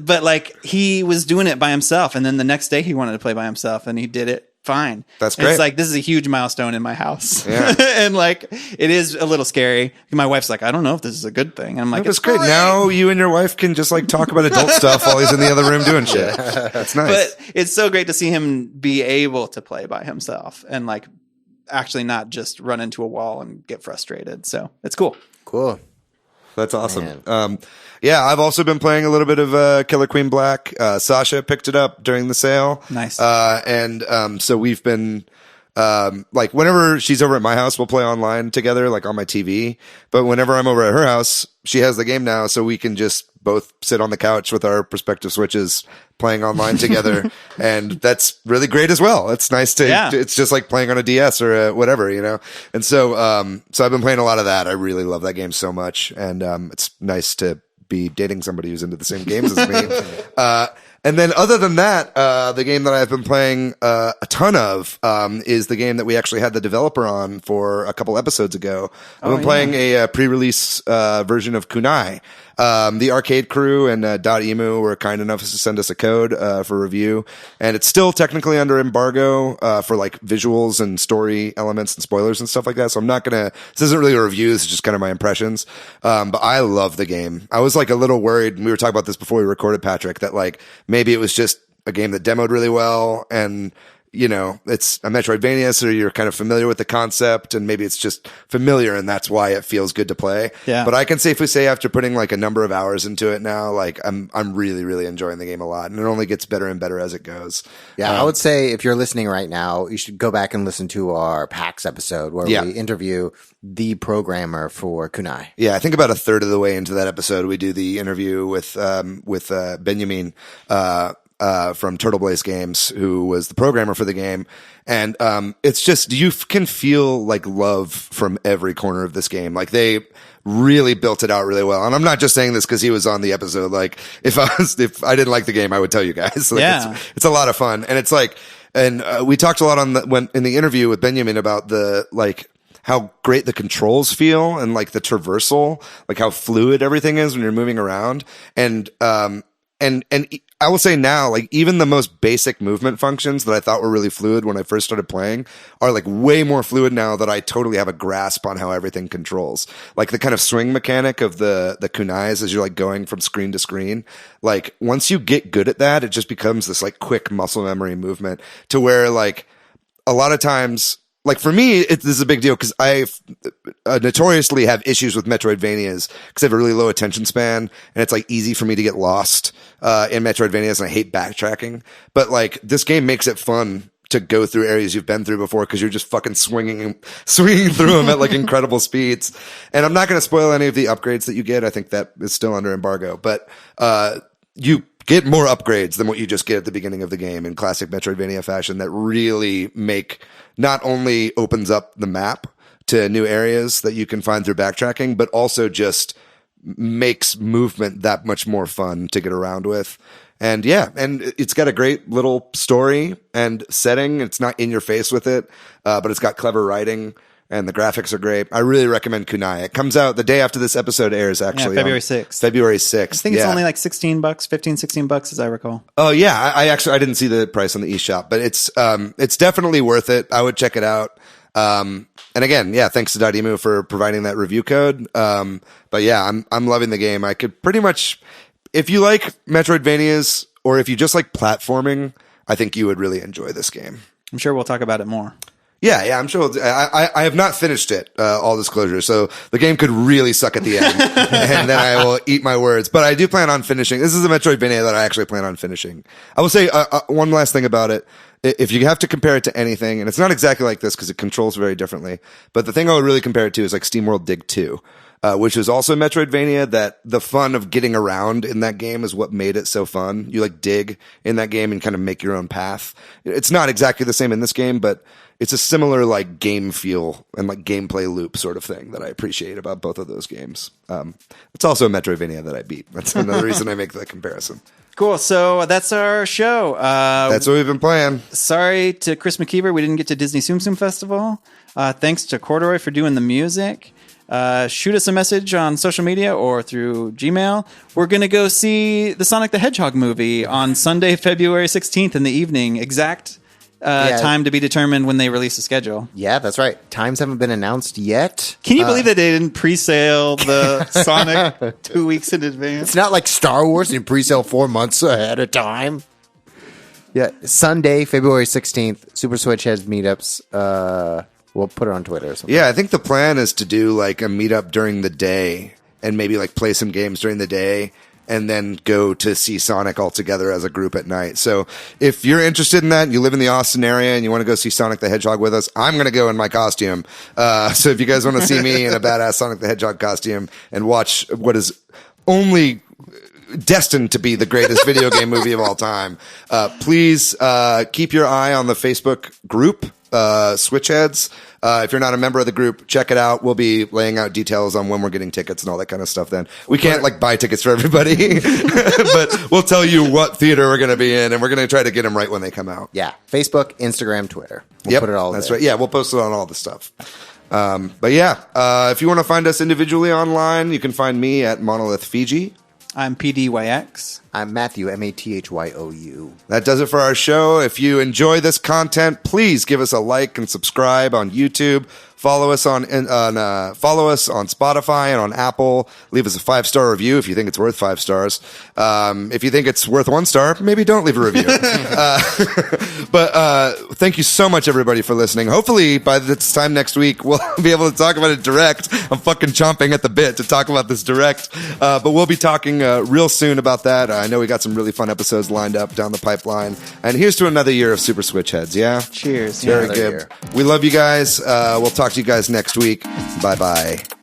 But like he was doing it by himself. And then the next day he wanted to play by himself and he did it fine. That's And great. it's like, this is a huge milestone in my house. Yeah. And like, it is a little scary. My wife's like, I don't know if this is a good thing. And I'm like, That's great. Now you and your wife can just like talk about adult stuff while he's in the other room doing shit. That's nice. But it's so great to see him be able to play by himself and like actually not just run into a wall and get frustrated. So it's cool. Cool. That's awesome. Yeah, I've also been playing a little bit of Killer Queen Black. Sasha picked it up during the sale. Nice. And so we've been like whenever she's over at my house, we'll play online together, like on my TV. But whenever I'm over at her house, she has the game now, so we can just both sit on the couch with our respective Switches playing online together. And that's really great as well. It's nice to, it's just like playing on a DS or whatever, you know? And so, so I've been playing a lot of that. I really love that game so much. And, it's nice to be dating somebody who's into the same games as me. And then other than that, the game that I've been playing a ton of is the game that we actually had the developer on for a couple episodes ago. I've been playing a pre-release version of Kunai. The arcade crew and .emu were kind enough to send us a code for review, and it's still technically under embargo for like visuals and story elements and spoilers and stuff like that. So I'm not gonna. This isn't really a review. This is just kind of my impressions. But I love the game. I was like a little worried. And we were talking about this before we recorded, Patrick, that like maybe it was just a game that demoed really well and. You know, it's a Metroidvania, so you're kind of familiar with the concept, and maybe it's just familiar, and that's why it feels good to play. Yeah. But I can safely say, after putting like a number of hours into it now, like I'm really, really enjoying the game a lot, and it only gets better and better as it goes. Yeah, I would say if you're listening right now, you should go back and listen to our PAX episode where we interview the programmer for Kunai. Yeah, I think about a third of the way into that episode, we do the interview with Benjamin. From Turtle Blaze Games, who was the programmer for the game. And, it's just, you can feel like love from every corner of this game. Like they really built it out really well. And I'm not just saying this because he was on the episode. Like if I didn't like the game, I would tell you guys. Like, it's a lot of fun. And it's like, and, we talked a lot in the interview with Benjamin about how great the controls feel and like the traversal, like how fluid everything is when you're moving around. And I will say now, like even the most basic movement functions that I thought were really fluid when I first started playing are like way more fluid now that I totally have a grasp on how everything controls. Like the kind of swing mechanic of the kunais as you're like going from screen to screen. Like once you get good at that, it just becomes this like quick muscle memory movement to where like a lot of times, like for me, this is a big deal because I notoriously have issues with Metroidvanias because I have a really low attention span and it's like easy for me to get lost in Metroidvanias, and I hate backtracking. But like this game makes it fun to go through areas you've been through before because you're just fucking swinging through them at like incredible speeds. And I'm not going to spoil any of the upgrades that you get. I think that is still under embargo, but you get more upgrades than what you just get at the beginning of the game in classic Metroidvania fashion that really not only opens up the map to new areas that you can find through backtracking, but also just makes movement that much more fun to get around with. And yeah, and it's got a great little story and setting. It's not in your face with it, but it's got clever writing and the graphics are great. I really recommend Kunai. It comes out the day after this episode airs, actually. Yeah, February 6th. February 6th. I think it's only like $16, $15-16 as I recall. Oh yeah, I didn't see the price on the eShop, but it's definitely worth it. I would check it out. And again, yeah, thanks to Dadimu for providing that review code. But yeah, I'm loving the game. I could pretty much, if you like Metroidvanias or if you just like platforming, I think you would really enjoy this game. I'm sure we'll talk about it more. Yeah, I'm sure. I have not finished it, all disclosure. So the game could really suck at the end and then I will eat my words, but I do plan on finishing. This is a Metroidvania that I actually plan on finishing. I will say, one last thing about it. If you have to compare it to anything, and it's not exactly like this because it controls very differently, but the thing I would really compare it to is like SteamWorld Dig 2. Which is also Metroidvania, that the fun of getting around in that game is what made it so fun. You like dig in that game and kind of make your own path. It's not exactly the same in this game, but it's a similar like game feel and like gameplay loop sort of thing that I appreciate about both of those games. It's also a Metroidvania that I beat. That's another reason I make that comparison. Cool. So that's our show. That's what we've been playing. Sorry to Chris McKeever, we didn't get to Disney Tsum Tsum Festival. Thanks to Corduroy for doing the music. Shoot us a message on social media or through Gmail. We're going to go see the Sonic the Hedgehog movie on Sunday, February 16th in the evening. Exact time to be determined when they release the schedule. Yeah, that's right. Times haven't been announced yet. Can you believe that they didn't pre-sale the Sonic 2 weeks in advance? It's not like Star Wars and pre-sale 4 months ahead of time. Yeah, Sunday, February 16th, Super Switch Headz meetups. We'll put it on Twitter or something. Yeah, I think the plan is to do like a meetup during the day and maybe like play some games during the day and then go to see Sonic all together as a group at night. So if you're interested in that, and you live in the Austin area and you want to go see Sonic the Hedgehog with us, I'm going to go in my costume. So if you guys want to see me in a badass Sonic the Hedgehog costume and watch what is only destined to be the greatest video game movie of all time, please keep your eye on the Facebook group, Switch Headz. If you're not a member of the group, check it out. We'll be laying out details on when we're getting tickets and all that kind of stuff then. We can't like buy tickets for everybody, but we'll tell you what theater we're going to be in and we're going to try to get them right when they come out. Yeah. Facebook, Instagram, Twitter. We'll put it all That's there. right. Yeah, we'll post it on all the stuff. But yeah, if you want to find us individually online, you can find me at Monolith Fiji. I'm PDYX. I'm Matthew, Mathyouu. That does it for our show. If you enjoy this content, please give us a like and subscribe on YouTube. Follow us on Spotify and on Apple. Leave us a 5-star review if you think it's worth 5 stars. If you think it's worth 1 star, maybe don't leave a review. But thank you so much, everybody, for listening. Hopefully, by this time next week, we'll be able to talk about it direct. I'm fucking chomping at the bit to talk about this direct. But we'll be talking real soon about that. I know we got some really fun episodes lined up down the pipeline. And here's to another year of Super Switch Headz, yeah? Cheers. Very good. We love you guys. We'll talk to you guys next week. Bye-bye.